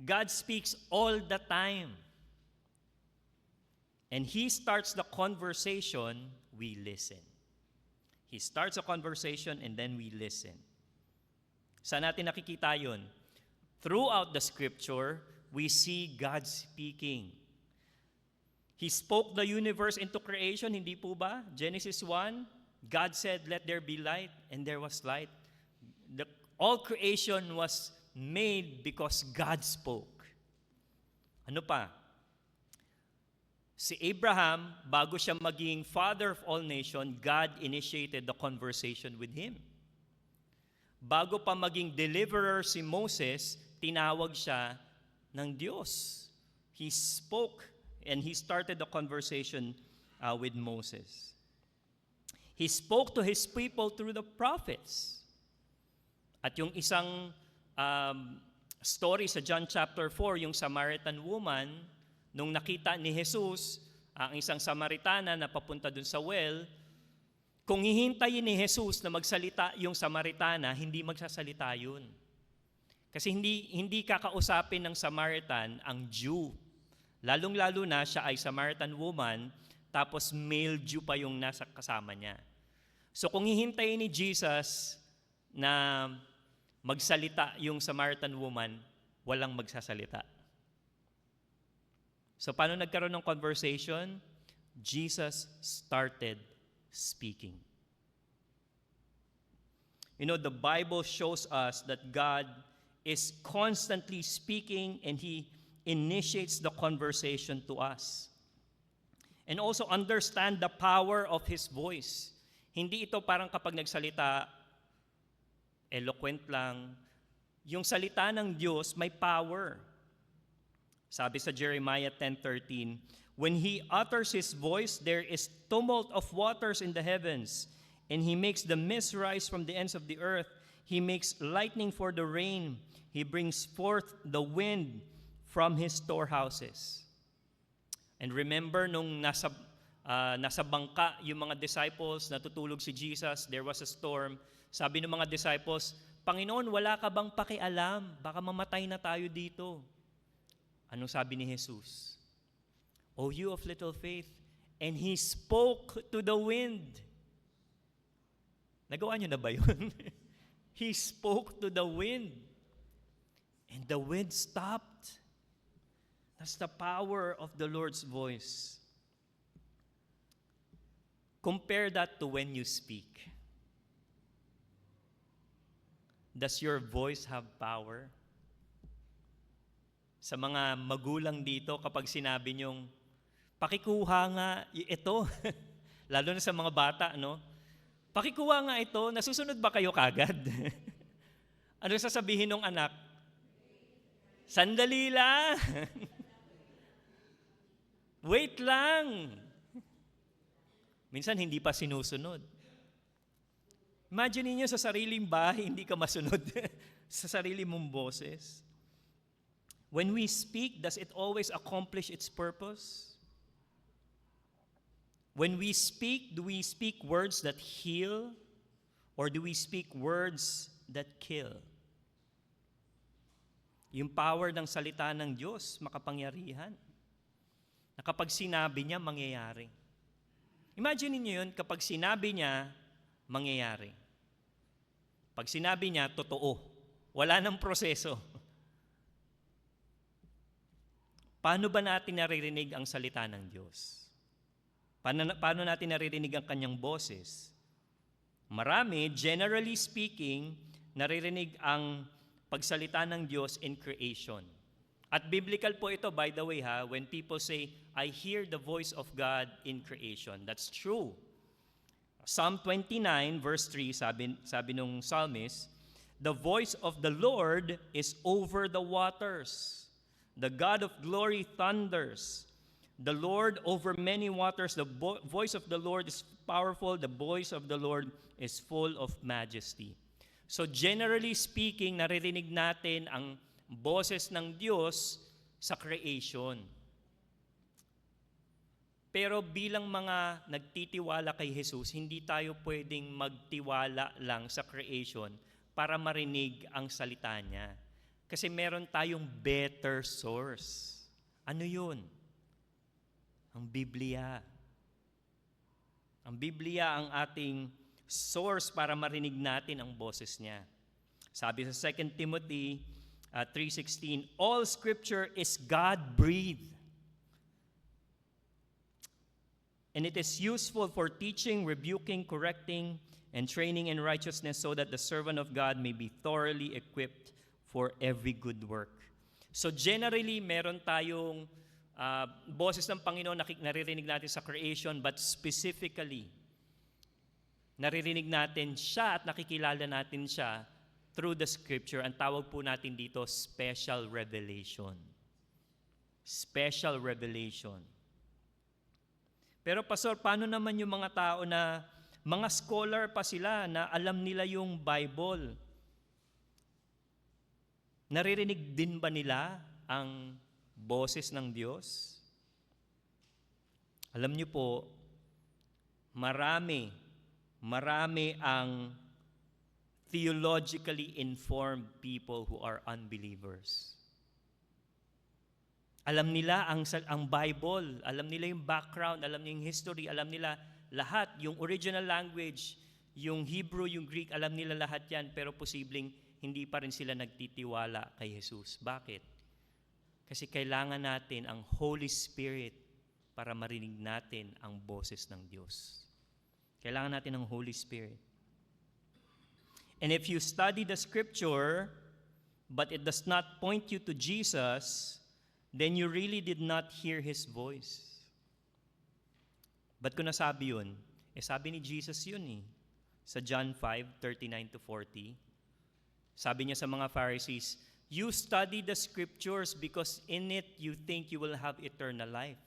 God speaks all the time. and He starts the conversation, we listen. He starts a conversation and then we listen. Saan natin nakikita yun? Throughout the scripture, we see God speaking. He spoke the universe into creation, hindi po ba? Genesis 1, God said, "Let there be light," and there was light. All creation was made because God spoke. Ano pa? Si Abraham, bago siya maging father of all nations, God initiated the conversation with him. Bago pa maging deliverer si Moses, tinawag siya ng Diyos. He spoke and he started the conversation with Moses. He spoke to his people through the prophets. At yung isang story sa John chapter 4, yung Samaritan woman, nung nakita ni Jesus, ang isang Samaritana na papunta dun sa well, kung hihintayin ni Jesus na magsalita yung Samaritana, hindi magsasalita yun. Kasi hindi kakausapin ng Samaritan ang Jew. Lalong-lalo na siya ay Samaritan woman, tapos male Jew pa yung nasa kasama niya. So kung hihintayin ni Jesus na magsalita yung Samaritan woman, walang magsasalita. So paano nagkaroon ng conversation? Jesus started speaking. You know, the Bible shows us that God is constantly speaking and He initiates the conversation to us. And also understand the power of His voice. Hindi ito parang kapag nagsalita, eloquent lang. Yung salita ng Diyos may power. Sabi sa Jeremiah 10:13, "When He utters His voice, there is tumult of waters in the heavens, and He makes the mist rise from the ends of the earth. He makes lightning for the rain. He brings forth the wind from His storehouses." And remember, nung nasa bangka yung mga disciples, natutulog si Jesus, there was a storm. Sabi ng mga disciples, "Panginoon, wala ka bang pakialam? Baka mamatay na tayo dito." Anong sabi ni Jesus? "O you of little faith," and He spoke to the wind. Nagawa niyo na ba yun? He spoke to the wind, and the wind stopped. That's the power of the Lord's voice. Compare that to when you speak. Does your voice have power? Sa mga magulang dito, kapag sinabi niyong, "Pakikuha nga ito," lalo na sa mga bata, no? "Pakikuha nga ito," nasusunod ba kayo kagad? Ano sasabihin ng anak? "Sandali lang." "Wait lang." Minsan hindi pa sinusunod. Imagine niyo sa sariling bahay, hindi ka masunod sa sarili mong boses. When we speak, does it always accomplish its purpose? When we speak, do we speak words that heal, or do we speak words that kill? Yung power ng salita ng Diyos, makapangyarihan. Na kapag sinabi niya, mangyayari. Imagine niyo yun, kapag sinabi niya, mangyayari. Pag sinabi niya, totoo. Wala nang proseso. Paano ba natin naririnig ang salita ng Diyos? Paano natin naririnig ang kanyang boses? Marami, generally speaking, naririnig ang pagsalita ng Diyos in creation. At biblical po ito, by the way, when people say, "I hear the voice of God in creation." That's true. Psalm 29, verse 3, sabi nung psalmist, "The voice of the Lord is over the waters. The God of glory thunders. The Lord over many waters. The voice of the Lord is powerful. The voice of the Lord is full of majesty." So generally speaking, naririnig natin ang boses ng Diyos sa creation. Pero bilang mga nagtitiwala kay Jesus, hindi tayo pwedeng magtiwala lang sa creation para marinig ang salita niya. Kasi meron tayong better source. Ano yun? Ang Biblia. Ang Biblia ang ating source para marinig natin ang boses niya. Sabi sa 2 Timothy 3:16, all Scripture is God-breathed. And it is useful for teaching, rebuking, correcting, and training in righteousness so that the servant of God may be thoroughly equipped for every good work. So generally, meron tayong boses ng Panginoon naririnig natin sa creation, but specifically, naririnig natin siya at nakikilala natin siya through the Scripture. Ang tawag po natin dito, special revelation. Special revelation. Pero Pastor, paano naman yung mga tao na mga scholar pa sila na alam nila yung Bible? Naririnig din ba nila ang boses ng Diyos? Alam niyo po, marami ang theologically informed people who are unbelievers. Alam nila ang Bible, alam nila yung background, alam nila yung history, alam nila lahat, yung original language, yung Hebrew, yung Greek, alam nila lahat yan, pero posibleng hindi pa rin sila nagtitiwala kay Jesus. Bakit? Kasi kailangan natin ang Holy Spirit para marinig natin ang boses ng Diyos. Kailangan natin ang Holy Spirit. And if you study the Scripture, but it does not point you to Jesus, then you really did not hear His voice. Ba't ko nasabi yun? Sabi ni Jesus yun sa John 5:39-40. Sabi niya sa mga Pharisees, you study the Scriptures because in it you think you will have eternal life.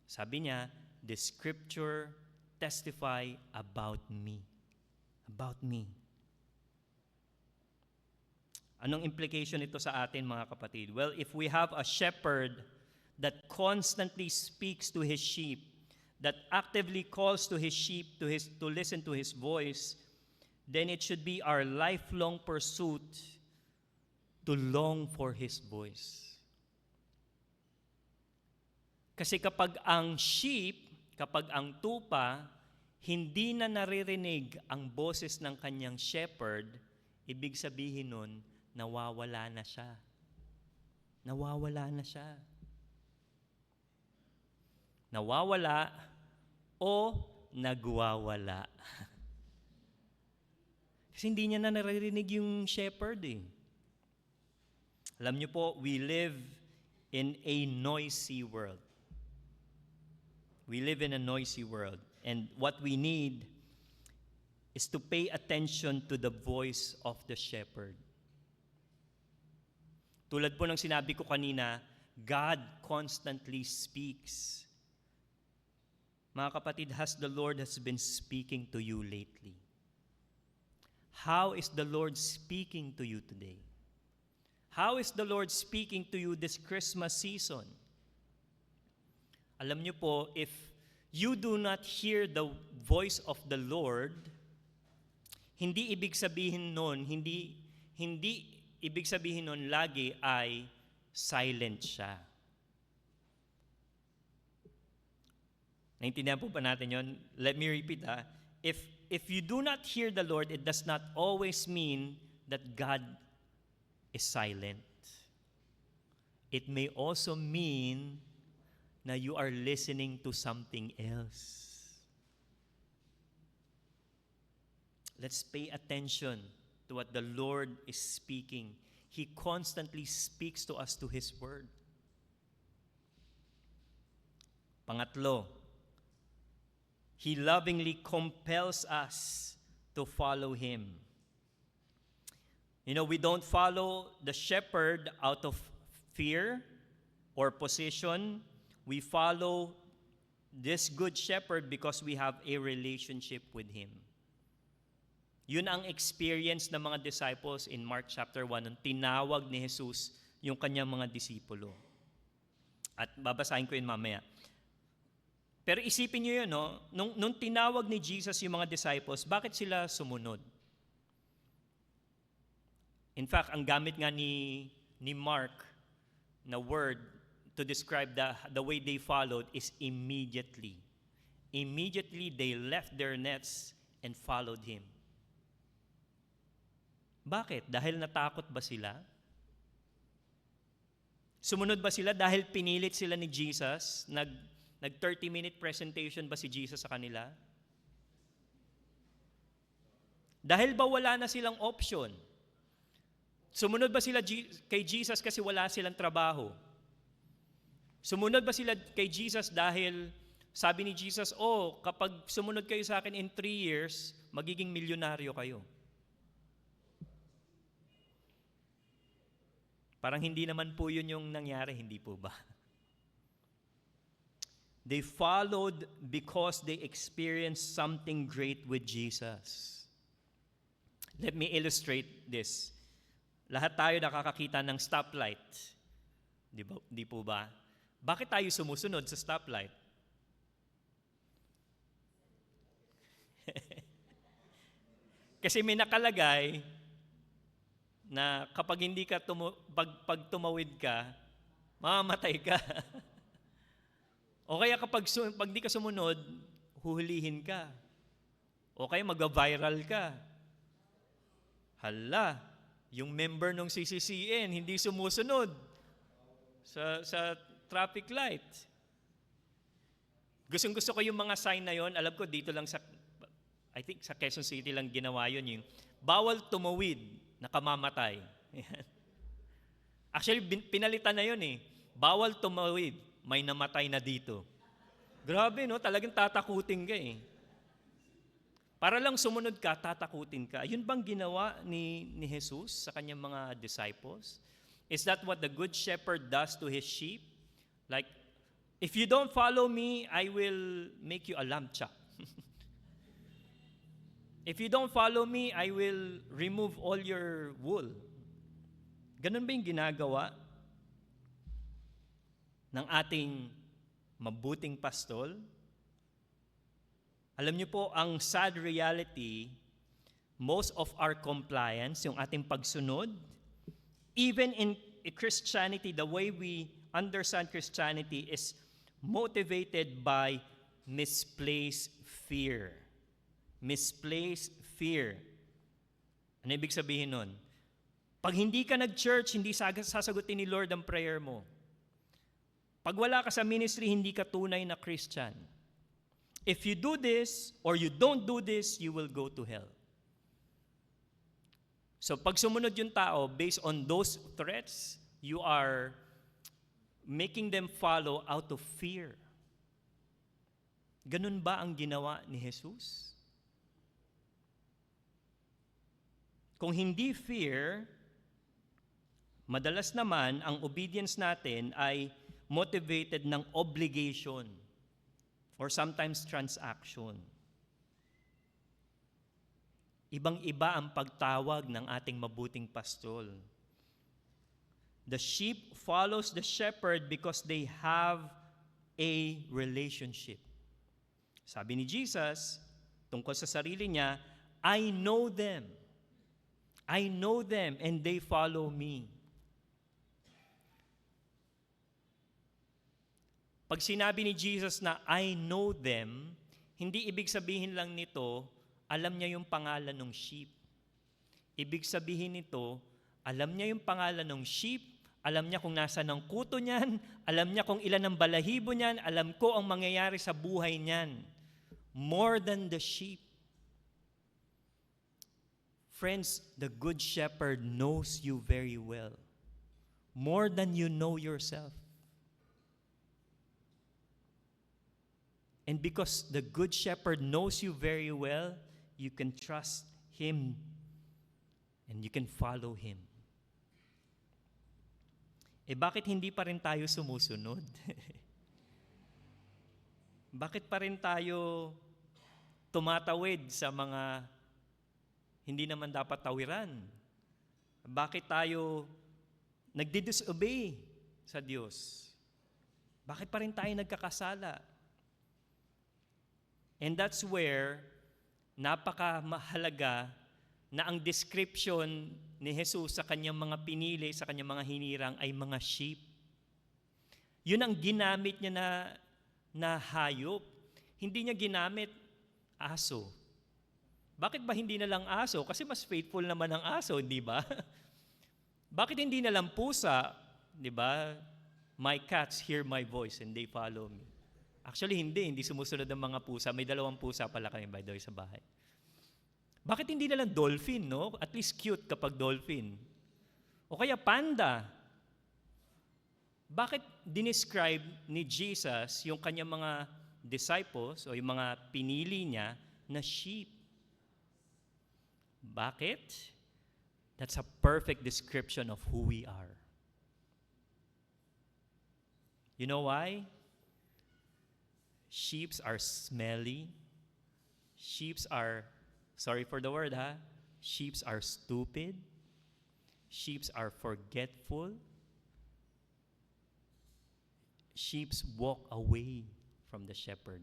Sabi niya, the Scripture testify about me. About me. Anong implication ito sa atin, mga kapatid? Well, if we have a shepherd that constantly speaks to his sheep, that actively calls to his sheep to listen to his voice, then it should be our lifelong pursuit to long for his voice. Kasi kapag ang tupa, hindi na naririnig ang boses ng kanyang shepherd, ibig sabihin nun, nawawala na siya. Nawawala na siya. Nawawala o nagwawala. Kasi hindi niya na naririnig yung shepherd Alam niyo po, we live in a noisy world. We live in a noisy world. And what we need is to pay attention to the voice of the shepherd. Tulad po ng sinabi ko kanina, God constantly speaks. Mga kapatid, has the Lord been speaking to you lately? How is the Lord speaking to you today? How is the Lord speaking to you this Christmas season? Alam niyo po, if you do not hear the voice of the Lord, hindi ibig sabihin nun lagi ay silent siya. Naintindihan po ba natin yon? Let me repeat If you do not hear the Lord, it does not always mean that God is silent. It may also mean na you are listening to something else. Let's pay attention to what the Lord is speaking. He constantly speaks to us to His Word. Pangatlo, He lovingly compels us to follow Him. You know, we don't follow the shepherd out of fear or position. We follow this good shepherd because we have a relationship with Him. Yun ang experience ng mga disciples in Mark chapter 1 nung tinawag ni Jesus yung kanyang mga disipulo. At babasahin ko yun mamaya. Pero isipin niyo yun, no? Nung tinawag ni Jesus yung mga disciples, bakit sila sumunod? In fact, ang gamit nga ni Mark na word to describe the way they followed is immediately. Immediately they left their nets and followed Him. Bakit? Dahil natakot ba sila? Sumunod ba sila dahil pinilit sila ni Jesus? Nag 30-minute presentation ba si Jesus sa kanila? Dahil ba wala na silang option? Sumunod ba sila kay Jesus kasi wala silang trabaho? Sumunod ba sila kay Jesus dahil sabi ni Jesus, kapag sumunod kayo sa akin in 3 years, magiging milyonaryo kayo? Parang hindi naman po yun yung nangyari, hindi po ba? They followed because they experienced something great with Jesus. Let me illustrate this. Lahat tayo nakakakita ng stoplight. Di po ba? Bakit tayo sumusunod sa stoplight? Kasi may nakalagay na kapag hindi ka pag tumawid ka, mamamatay ka. O kaya kapag di ka sumunod, huhulihin ka. O kaya mag-viral ka. Hala, yung member ng CCCN hindi sumusunod sa traffic light. Gustong-gusto ko yung mga sign na yon. Alam ko dito lang I think sa Quezon City lang ginawa yun, yung bawal tumawid, nakamamatay. Actually, pinalitan na yun eh. Bawal tumawid, may namatay na dito. Grabe, no? Talagang tatakutin ka eh. Para lang sumunod ka, tatakutin ka. Yun bang ginawa ni Jesus sa kanyang mga disciples? Is that what the good shepherd does to his sheep? Like, if you don't follow me, I will make you a lamb chop. If you don't follow me, I will remove all your wool. Ganun ba yung ginagawa ng ating mabuting pastol? Alam niyo po, ang sad reality, most of our compliance, yung ating pagsunod, even in Christianity, the way we understand Christianity is motivated by misplaced fear. Misplaced fear. Ano ibig sabihin nun? Pag hindi ka nag-church, hindi sasagutin ni Lord ang prayer mo. Pag wala ka sa ministry, hindi ka tunay na Christian. If you do this or you don't do this, you will go to hell. So pag sumunod yung tao, based on those threats, you are making them follow out of fear. Ganun ba ang ginawa ni Jesus? Kung hindi fear, madalas naman ang obedience natin ay motivated ng obligation or sometimes transaction. Ibang-iba ang pagtawag ng ating mabuting pastol. The sheep follows the shepherd because they have a relationship. Sabi ni Jesus, tungkol sa sarili niya, I know them. I know them and they follow me. Pag sinabi ni Jesus na I know them, hindi ibig sabihin lang nito, alam niya yung pangalan ng sheep. Ibig sabihin nito, alam niya yung pangalan ng sheep, alam niya kung nasa ng kuto niyan, alam niya kung ilan ang balahibo niyan, alam ko ang mangyayari sa buhay niyan. More than the sheep. Friends, the good shepherd knows you very well. More than you know yourself. And because the good shepherd knows you very well, you can trust him and you can follow him. Bakit hindi pa rin tayo sumusunod? Bakit pa rin tayo tumatawid sa mga hindi naman dapat tawiran? Bakit tayo nagdi-disobey sa Diyos? Bakit pa rin tayo nagkakasala? And that's where napakamahalaga na ang description ni Jesus sa kanyang mga pinili, sa kanyang mga hinirang ay mga sheep. Yun ang ginamit niya na hayop. Hindi niya ginamit aso. Bakit ba hindi na lang aso? Kasi mas faithful naman ang aso, di ba? Bakit hindi na lang pusa? Di ba? My cats hear my voice and they follow me. Actually, hindi sumusunod ang mga pusa. May 2 pusa pala kami, by the way, sa bahay. Bakit hindi na lang dolphin, no? At least cute kapag dolphin. O kaya panda. Bakit dinescribe ni Jesus yung kanyang mga disciples o yung mga pinili niya na sheep? Bakit? That's a perfect description of who we are. You know why? Sheeps are smelly. Sheeps are, sorry for the word, Sheeps are stupid. Sheeps are forgetful. Sheeps walk away from the shepherd.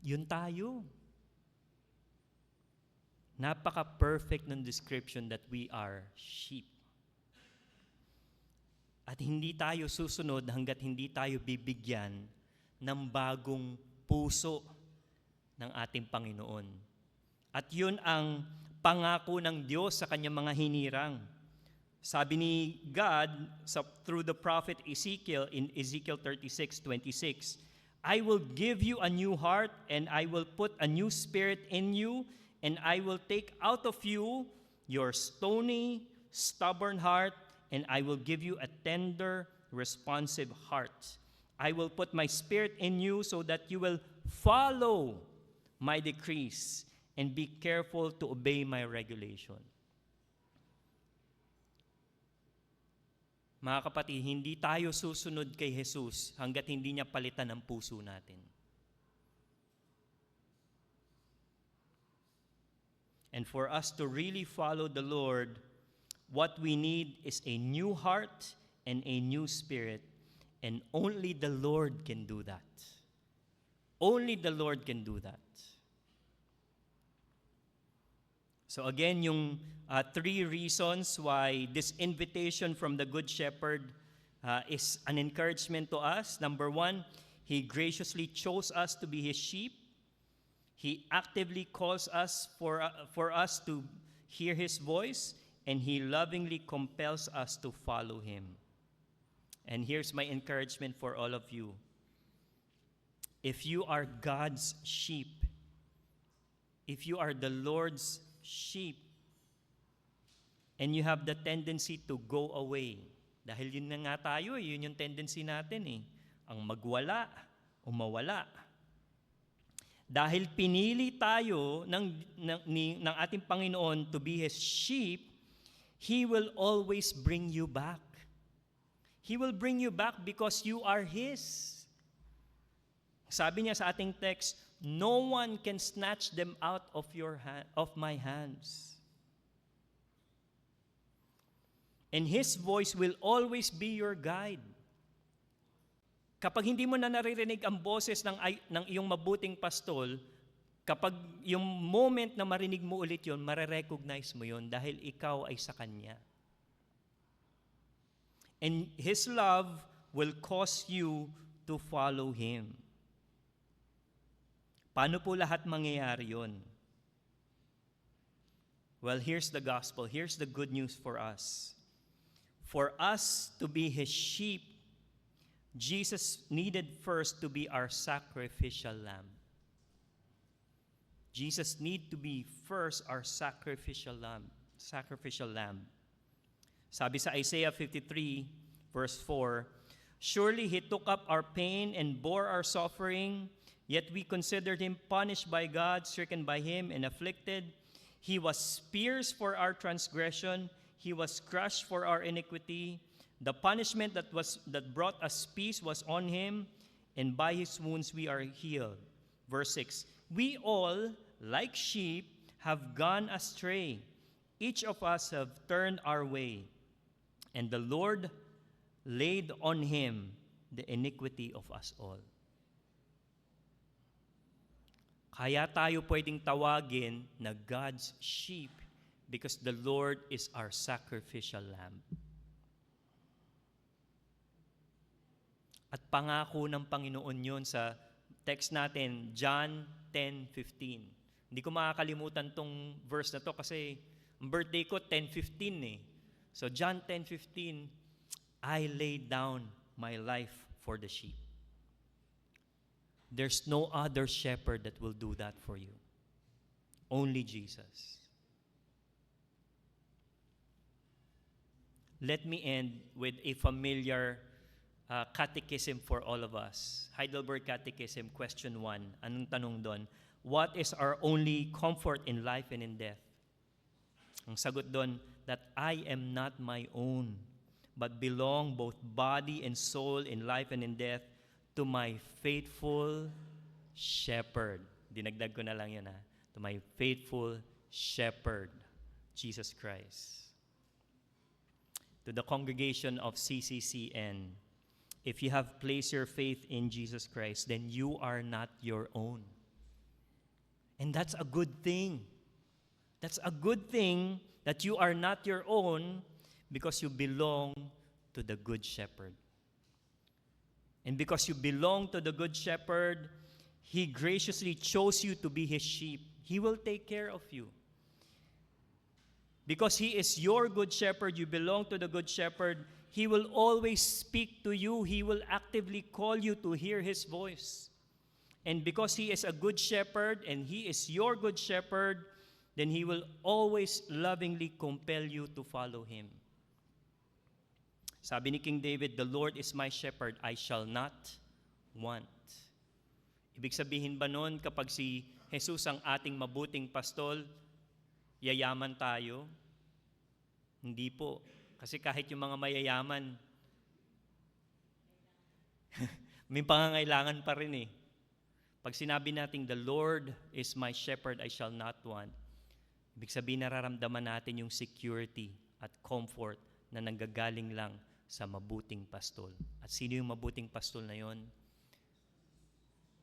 Yun tayo. Napaka-perfect ng description that we are sheep. At hindi tayo susunod hanggat hindi tayo bibigyan ng bagong puso ng ating Panginoon. At yun ang pangako ng Diyos sa kanyang mga hinirang. Sabi ni God through the prophet Ezekiel in Ezekiel 36:26, I will give you a new heart and I will put a new spirit in you and I will take out of you your stony, stubborn heart and I will give you a tender, responsive heart. I will put my spirit in you so that you will follow my decrees and be careful to obey my regulation. Mga kapatid, hindi tayo susunod kay Jesus hanggat hindi niya palitan ang puso natin. And for us to really follow the Lord, what we need is a new heart and a new spirit, and only the Lord can do that. Only the Lord can do that. So again, yung 3 reasons why this invitation from the Good Shepherd is an encouragement to us. Number 1, He graciously chose us to be His sheep. He actively calls us for us to hear His voice, and He lovingly compels us to follow Him. And here's my encouragement for all of you. If you are God's sheep, if you are the Lord's sheep, and you have the tendency to go away, dahil yun na nga tayo, yun yung tendency natin ang magwala o mawala. Dahil pinili tayo ng ating Panginoon to be His sheep, He will always bring you back. He will bring you back because you are His. Sabi niya sa ating text, no one can snatch them out of my hands. And His voice will always be your guide. Kapag hindi mo na naririnig ang boses ng iyong mabuting pastol, kapag yung moment na marinig mo ulit yun, marirecognize mo yun dahil ikaw ay sa Kanya. And His love will cause you to follow Him. Paano po lahat mangyayari yun? Well, here's the gospel. Here's the good news for us. For us to be His sheep, Jesus needed first to be our sacrificial lamb. Jesus need to be first our sacrificial lamb. Sabi sa Isaiah 53, verse 4, surely He took up our pain and bore our suffering, yet we considered Him punished by God, stricken by Him, and afflicted. He was pierced for our transgression, He was crushed for our iniquity. The punishment that brought us peace was on Him, and by His wounds we are healed. Verse 6, we all, like sheep, have gone astray. Each of us have turned our way, and the Lord laid on Him the iniquity of us all. Kaya tayo pwedeng tawagin na God's sheep because the Lord is our sacrificial lamb. At pangako ng Panginoon yon sa text natin, John 10:15. Hindi ko makakalimutan tong verse na to kasi ang birthday ko 10:15 eh. So John 10:15, I laid down my life for the sheep. There's no other shepherd that will do that for you. Only Jesus. Let me end with a familiar catechism for all of us. Heidelberg Catechism, question 1. Anong tanong doon? What is our only comfort in life and in death? Ang sagot doon, that I am not my own, but belong both body and soul in life and in death to my faithful shepherd. Dinagdag ko na lang yun to my faithful shepherd, Jesus Christ. To the congregation of CCCN, if you have placed your faith in Jesus Christ, then you are not your own. And that's a good thing. That's a good thing that you are not your own because you belong to the Good Shepherd. And because you belong to the Good Shepherd, He graciously chose you to be His sheep. He will take care of you. Because He is your Good Shepherd, you belong to the Good Shepherd, He will always speak to you. He will actively call you to hear His voice. And because He is a Good Shepherd and He is your Good Shepherd, then He will always lovingly compel you to follow Him. Sabi ni King David, the Lord is my shepherd, I shall not want. Ibig sabihin ba nun kapag si Jesus ang ating mabuting pastol, yayaman tayo? Hindi po. Kasi kahit yung mga mayayaman, may pangangailangan pa rin eh. Pag sinabi natin, the Lord is my shepherd, I shall not want, ibig sabihin nararamdaman natin yung security at comfort na nanggagaling lang sa mabuting pastol. At sino yung mabuting pastol na yon?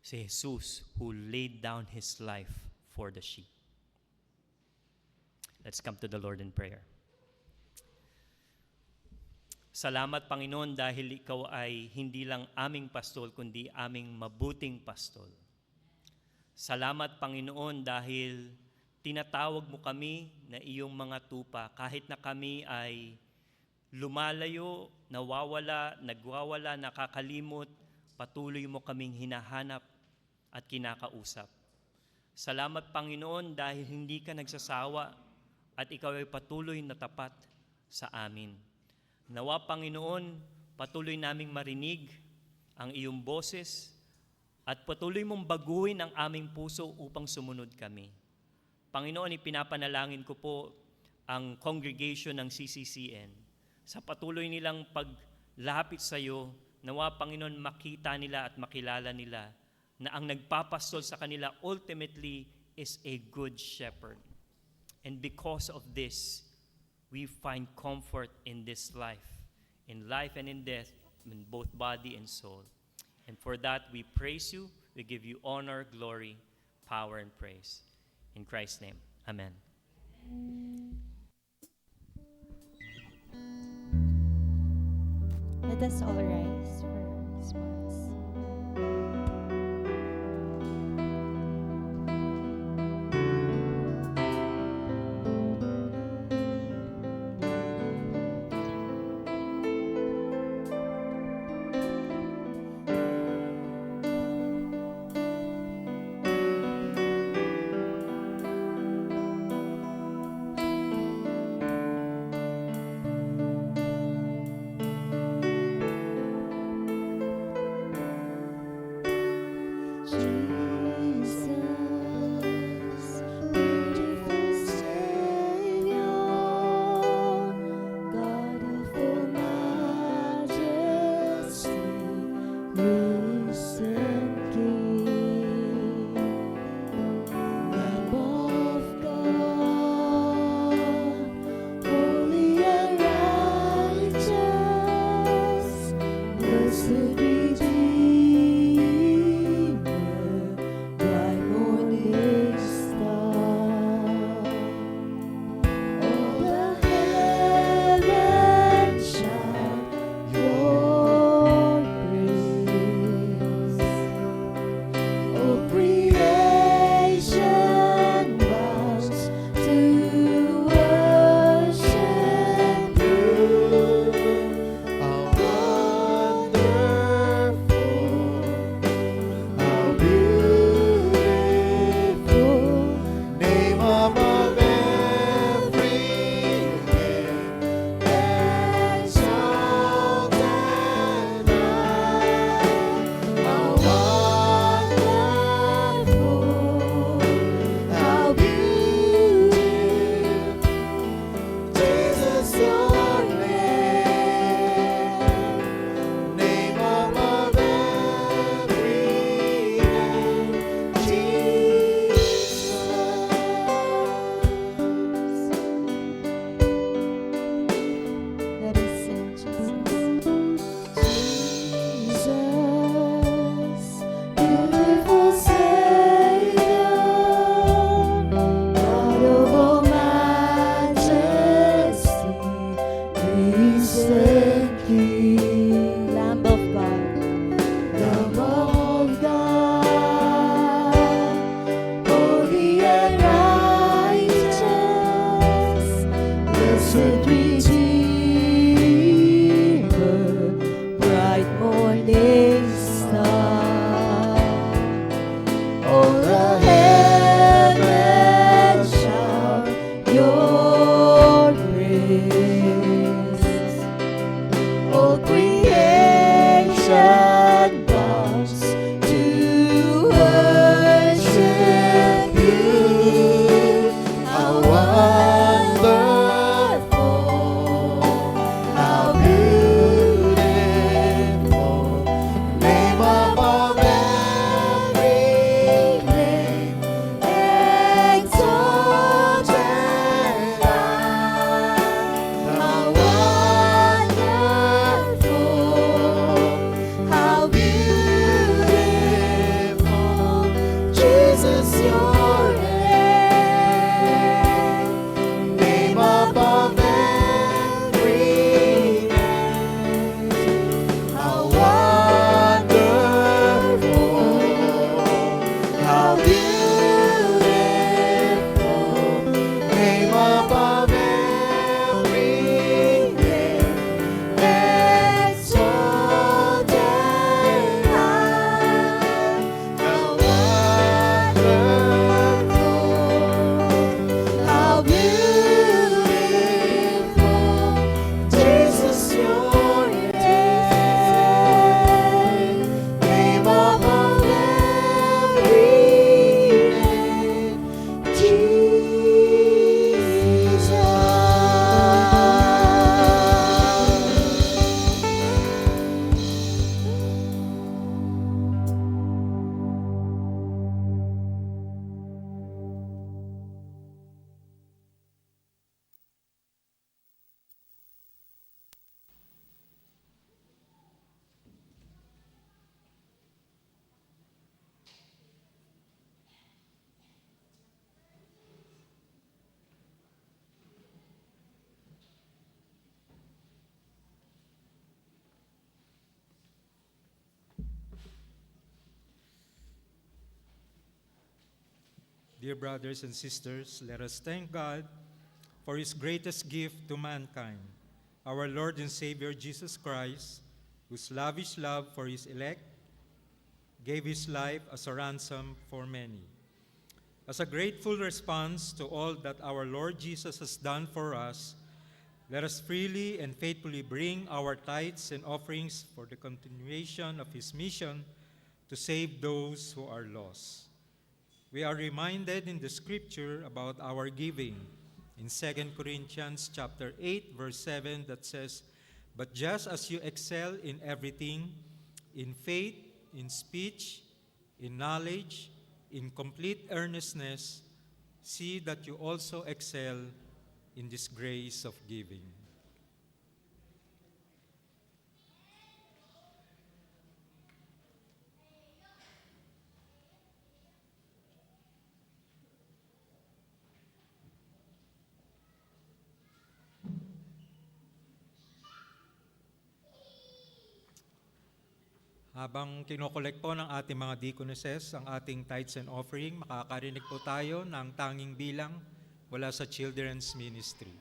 Si Jesus, who laid down His life for the sheep. Let's come to the Lord in prayer. Salamat, Panginoon, dahil Ikaw ay hindi lang aming pastol, kundi aming mabuting pastol. Salamat, Panginoon, dahil tinatawag mo kami na iyong mga tupa. Kahit na kami ay lumalayo, nawawala, nagwawala, nakakalimot, patuloy mo kaming hinahanap at kinakausap. Salamat, Panginoon, dahil hindi ka nagsasawa at Ikaw ay patuloy na tapat sa amin. Nawa, Panginoon, patuloy naming marinig ang iyong boses at patuloy mong baguhin ang aming puso upang sumunod kami. Panginoon, ipinapanalangin ko po ang congregation ng CCCN sa patuloy nilang paglapit sa iyo. Nawa, Panginoon, makita nila at makilala nila na ang nagpapastol sa kanila ultimately is a good shepherd. And because of this, we find comfort in this life and in death, in both body and soul. And for that, we praise you, we give you honor, glory, power, and praise. In Christ's name, amen. Let us all rise for response. blessed Redeemer, bright morning star. All the heavens shout your praise. All creation bows to worship you. How wonderful, how beautiful, name above every name, exalted high. How wonderful, how beautiful, Jesus, your name, name above every name. How wonderful, how beautiful, name above every name, exalted high. How wonderful, how beautiful, Jesus, your name, name above every name, Jesus. Dear brothers and sisters, let us thank God for His greatest gift to mankind, our Lord and Savior Jesus Christ, whose lavish love for His elect gave His life as a ransom for many. As a grateful response to all that our Lord Jesus has done for us, let us freely and faithfully bring our tithes and offerings for the continuation of His mission to save those who are lost. We are reminded in the scripture about our giving in 2 Corinthians chapter 8 verse 7 that says, "But just as you excel in everything, in faith, in speech, in knowledge, in complete earnestness, see that you also excel in this grace of giving." Habang kinokolek po ng ating mga deaconesses ang ating tithes and offering, makakarinig po tayo ng tanging bilang mula sa Children's Ministry.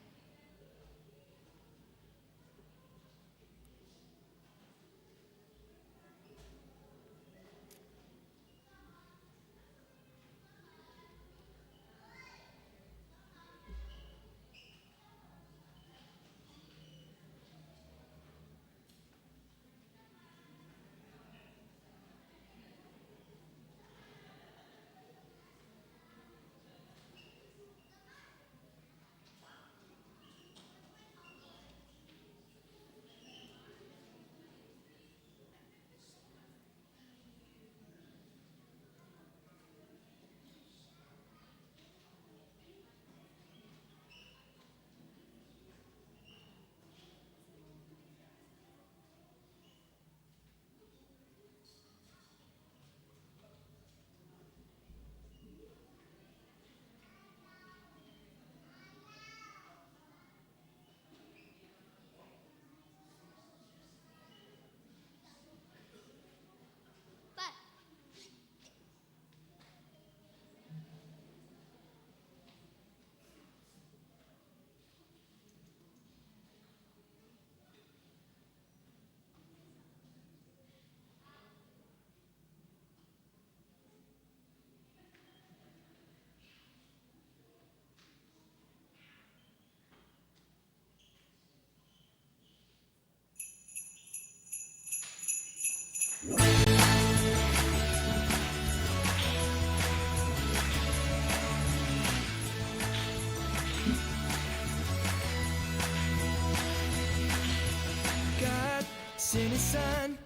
sent his son.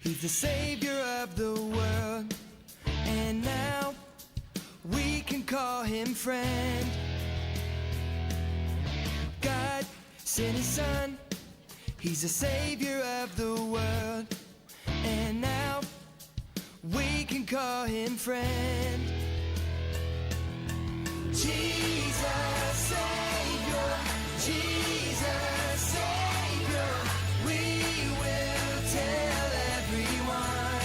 He's the savior of the world. And now we can call him friend. God sent his son. He's the savior of the world. And now we can call him friend. Jesus, Savior, Jesus, Savior, we will tell everyone.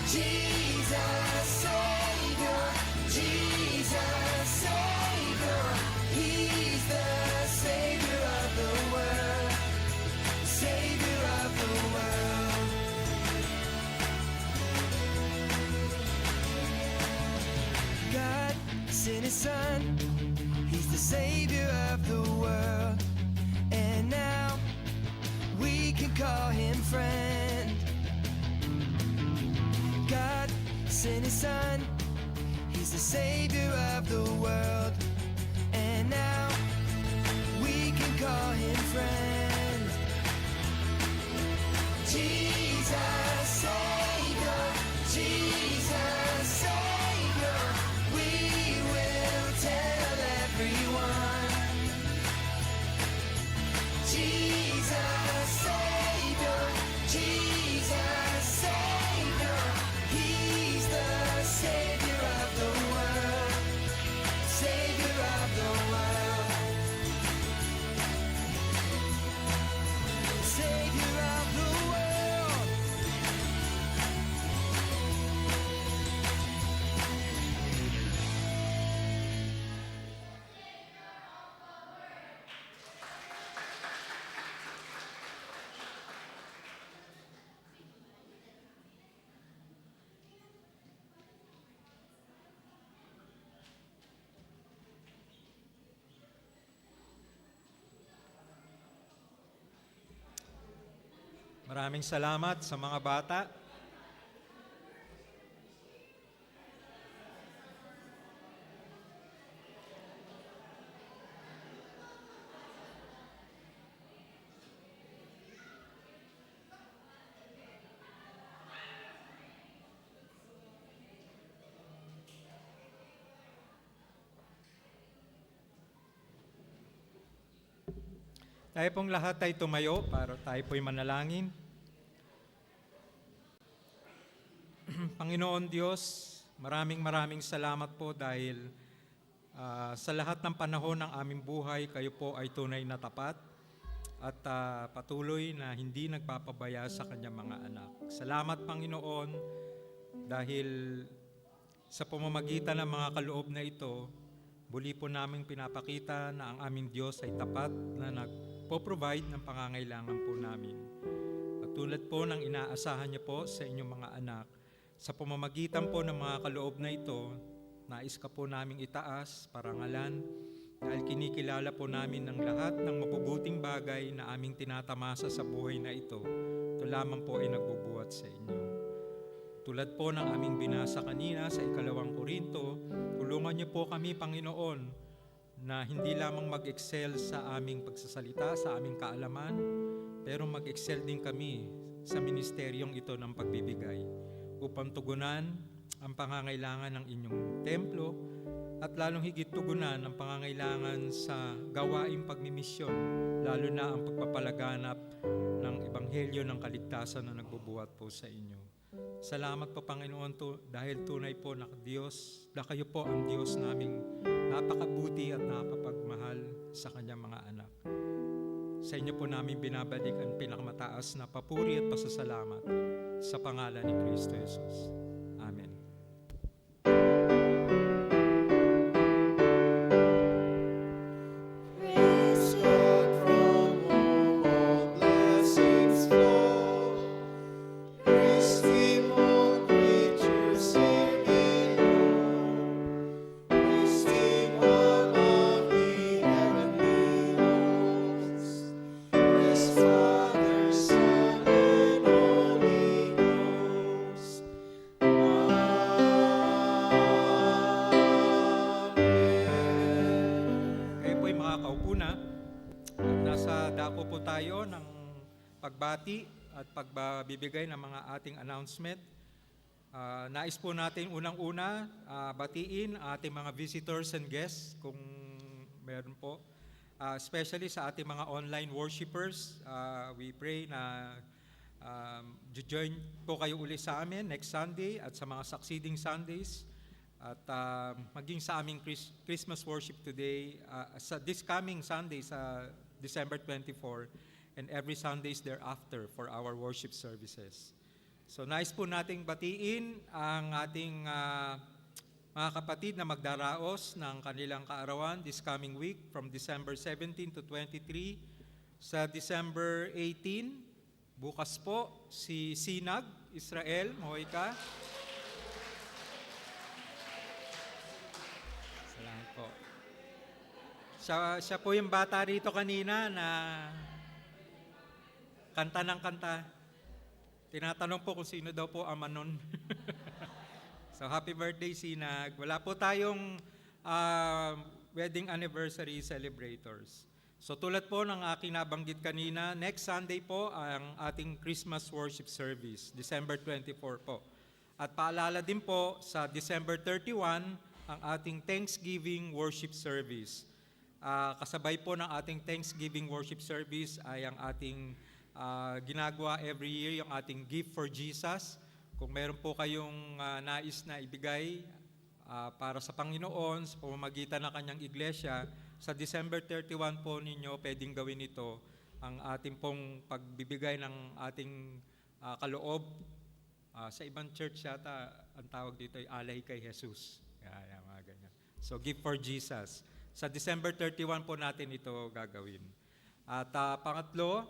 Jesus, Savior, Jesus, Savior, He's the Savior of the world, Savior of the world. God sent his son, he's the savior of the world. And now we can call him friend. God sent his son, he's the savior of the world. And now we can call him friend. Jesus, Savior, Jesus, Savior, we will tell everyone. Jesus, Savior, Jesus, Savior, He's the Savior of the world, Savior of the world, Savior of the world. Maraming salamat sa mga bata. Tayo pong lahat ay tumayo para tayo po'y manalangin. Panginoon Diyos, maraming salamat po dahil sa lahat ng panahon ng aming buhay, kayo po ay tunay na tapat at patuloy na hindi nagpapabaya sa kanyang mga anak. Salamat Panginoon dahil sa pamamagitan ng mga kaloob na ito, muli po naming pinapakita na ang aming Diyos ay tapat na nagpo-provide ng pangangailangan po namin. At tulad po ng inaasahan niyo po sa inyong mga anak, sa pamamagitan po ng mga kaloob na ito, nais ka po naming itaas, parangalan, dahil kinikilala po namin ng lahat ng mabubuting bagay na aming tinatamasa sa buhay na ito, ito lamang po ay nagbubuhat sa inyo. Tulad po ng aming binasa kanina sa 2 Korinto, tulungan niyo po kami, Panginoon, na hindi lamang mag-excel sa aming pagsasalita, sa aming kaalaman, pero mag-excel din kami sa ministeryong ito ng pagbibigay upang tugunan ang pangangailangan ng inyong templo at lalong higit tugunan ang pangangailangan sa gawaing pagmimisyon, lalo na ang pagpapalaganap ng ebanghelyo ng kaligtasan na nagbubuhat po sa inyo. Salamat po Panginoon dahil tunay po na Diyos, na kayo po ang Diyos naming napakabuti at napapagmahal sa kanyang mga anak. Sa inyo po namin binabalik ang pinakamataas na papuri at pasasalamat sa pangalan ni Kristo Jesus. Amen. Praise God from whom all blessings flow. Praise Him, all creatures singing low. Praise Him, all of the heavenly hosts. Praise Father, Son, and Holy Ghost. Amen. Kayo po'y makakaupo na at nasa nasa dako po tayo ng pagbati at pagbibigay ng mga ating announcement. Nais po natin unang-una batiin ating mga visitors and guests kung meron po. Especially sa ating mga online worshipers, we pray na join po kayo uli sa amin next Sunday at sa mga succeeding Sundays. At maging sa aming Christmas worship today, sa this coming Sunday sa December 24 and every Sundays thereafter for our worship services. So nais po nating batiin ang ating mga kapatid na magdaraos ng kanilang kaarawan this coming week from December 17 to 23. Sa December 18, bukas po, si Sinag, Israel, mahoy ka. Salamat po. Siya po yung bata rito kanina na kanta ng kanta. Tinatanong po kung sino daw po ama nun. So happy birthday, Sinag. Wala po tayong wedding anniversary celebrators. So tulad po ng aking nabanggit kanina, next Sunday po ang ating Christmas worship service, December 24 po. At paalala din po sa December 31 ang ating Thanksgiving worship service. Kasabay po ng ating Thanksgiving worship service ay ang ating ginagawa every year, yung ating Gift for Jesus. Kung meron po kayong nais na ibigay para sa Panginoon sa pamamagitan ng kanyang iglesia, sa December 31 po ninyo pwedeng gawin ito, ang ating pong pagbibigay ng ating kaloob. Sa ibang church yata, ang tawag dito ay alay kay Jesus. Yan, mga ganyan. So, Gift for Jesus. Sa December 31 po natin ito gagawin. At pangatlo,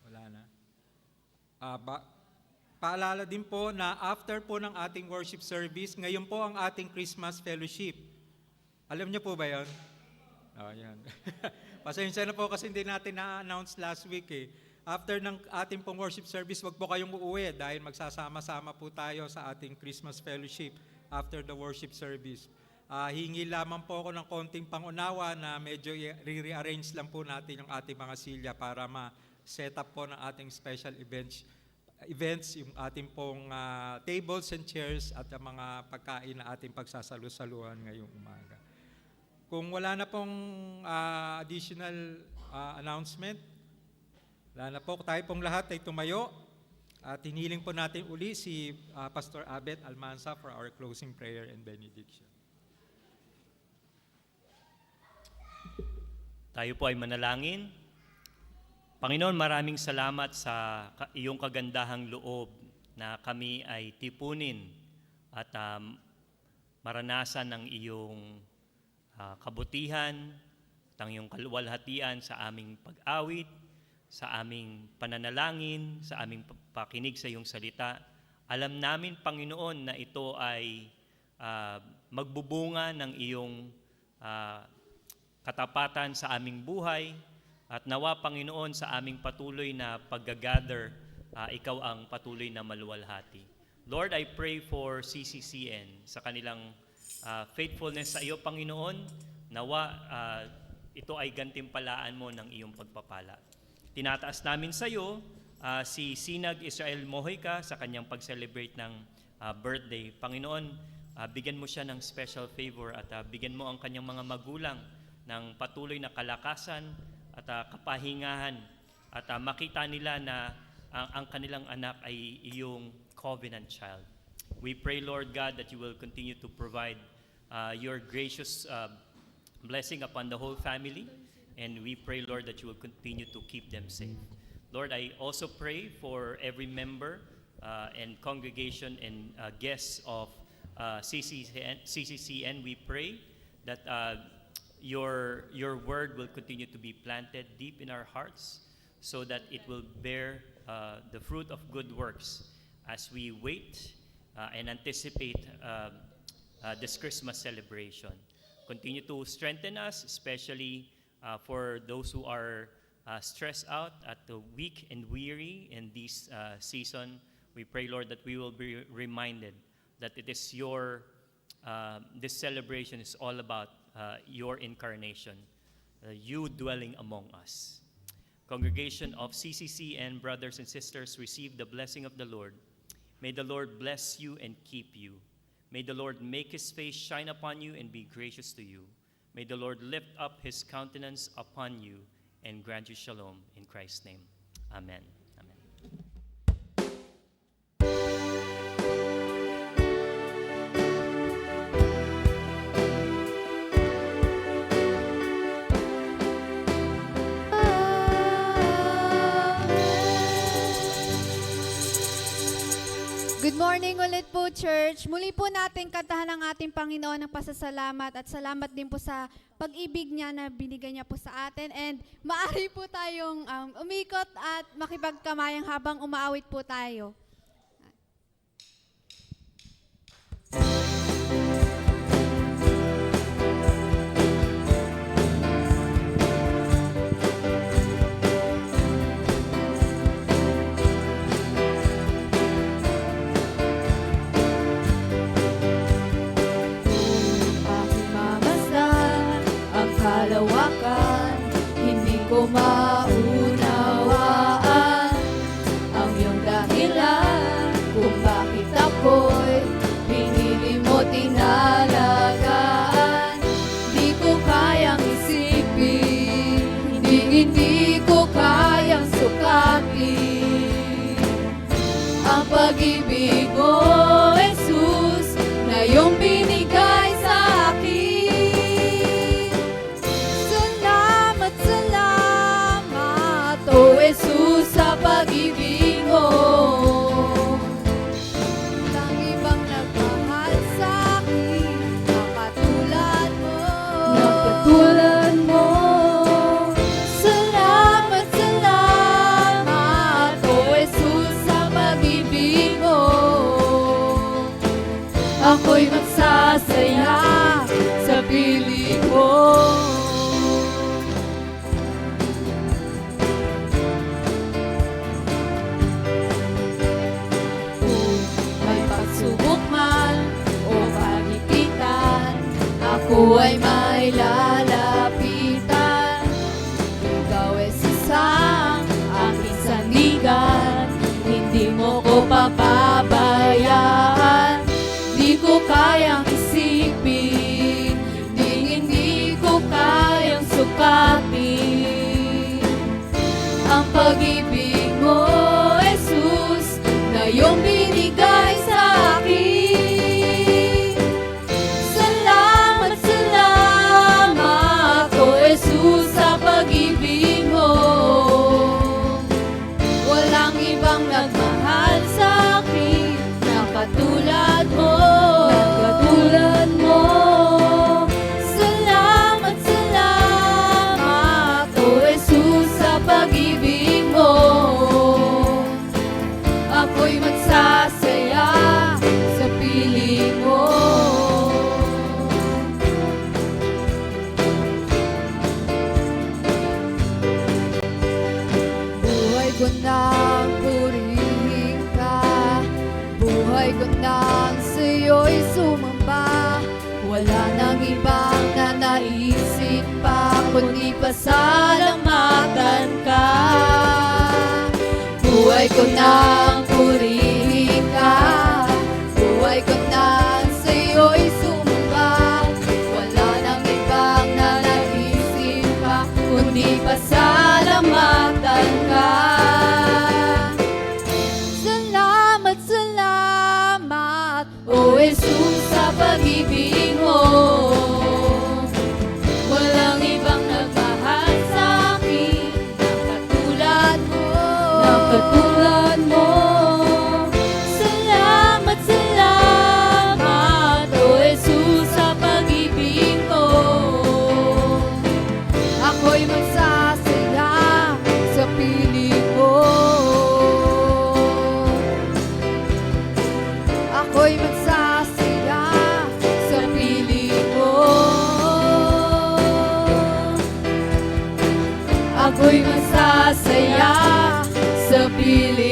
wala na. Paalala din po na after po ng ating worship service, ngayon po ang ating Christmas fellowship. Alam niyo po ba yun? Yan. Pasensya na po kasi hindi natin na-announce last week eh. After ng ating pong worship service, wag po kayong uuwi dahil magsasama-sama po tayo sa ating Christmas fellowship after the worship service. Hingi lamang po ako ng konting pangunawa na medyo re-rearrange lang po natin yung ating mga silya para ma-set up po ng ating special events, yung ating pong tables and chairs at ang mga pagkain na ating pagsasalu-saluhan ngayong umaga. Kung wala na pong additional announcement, wala na po, tayo pong lahat ay tumayo at hiniling po natin uli si Pastor Abet Almanza for our closing prayer and benediction. Tayo po ay manalangin. Panginoon, maraming salamat sa iyong kagandahang loob na kami ay tipunin at maranasan ng iyong kabutihan, at ang iyong kaluwalhatian sa aming pag-awit, sa aming pananalangin, sa aming pakinig sa iyong salita. Alam namin, Panginoon, na ito ay magbubunga ng iyong katapatan sa aming buhay, at nawa, Panginoon, sa aming patuloy na pag-gather, ikaw ang patuloy na maluwalhati. Lord, I pray for CCCN sa kanilang faithfulness sa iyo, Panginoon. Nawa, ito ay gantimpalaan mo ng iyong pagpapala. Tinataas namin sa iyo si Sinag Israel Mohoyka sa kanyang pag-celebrate ng birthday. Panginoon, bigyan mo siya ng special favor at bigyan mo ang kanyang mga magulang ng patuloy na kalakasan at kapahingahan at makita nila na ang kanilang anak ay iyong covenant child. We pray, Lord God, that you will continue to provide your gracious blessing upon the whole family, and we pray, Lord, that you will continue to keep them safe. Lord, I also pray for every member and congregation and guests of CCCN. We pray that your word will continue to be planted deep in our hearts so that it will bear the fruit of good works as we wait and anticipate this Christmas celebration. Continue to strengthen us, especially for those who are stressed out, at the weak and weary in this season. We pray, Lord, that we will be reminded that it is your, this celebration is all about your incarnation, you dwelling among us. Congregation of CCC and brothers and sisters, receive the blessing of the Lord. May the Lord bless you and keep you. May the Lord make his face shine upon you and be gracious to you. May the Lord lift up his countenance upon you and grant you shalom in Christ's name. Amen. Amen. Good morning ulit po, church. Muli po natin kantahan ang ating Panginoon ng pasasalamat at salamat din po sa pag-ibig niya na binigay niya po sa atin. And maaari po tayong umikot at makipagkamayang habang umaawit po tayo. Aking mamasdan ang kalawakan, hindi ko maunawaan ang iyong dahilan kung bakit ako'y pinili mo tinalagaan. Di ko kayang isipin, hindi ko kayang sukatin ang pag-ibig mo, Jesus, na iyong binigay sa akin. Salamat, salamat, O Jesus, sa pag-ibig mo. Walang ibang nagmahal sa akin na katulad mo. Salamat, salamat, O Jesus, sa pag-ibig mo. Ako'y magsasaya sa piling mo. Kung may pagsubok man o pagipitan, ako ay may lalapitan. Ikaw ay sisang aking sandigan, hindi mo ko papabayaan. Di ko kayang isipin, hindi ko kayang sukatin ang pag-ibig mo, Jesus, na iyong binigay sa akin. Salamat, salamat, O Jesus, sa pag-ibig mo. Walang ibang nagmahal sa akin na katulad mo. Salamat, salamat, O Jesus, sa pag-ibig mo. Ako'y magsasaya sa piling mo. Buhay ko nang purihin ka, buhay ko nang sa'yo'y sumamba. Wala nang ibang nanaisip pa, kundi pasalamatan ka. Buhay ko nang purihin ka, buhay ko nang sa'yo'y sumamba. Wala nang ibang nanaisip pa, kundi pasalamatan ka. Salamat, salamat, O Jesus, sa pag-ibig mo. Walang ibang nagmahal sa akin na katulad mo. Salamat, salamat, O Jesus, sa pag-ibig mo. Ako'y magsasaya sa piling mo. Ako'y magsasaya sa piling mo. Ako'y magsasaya sa piling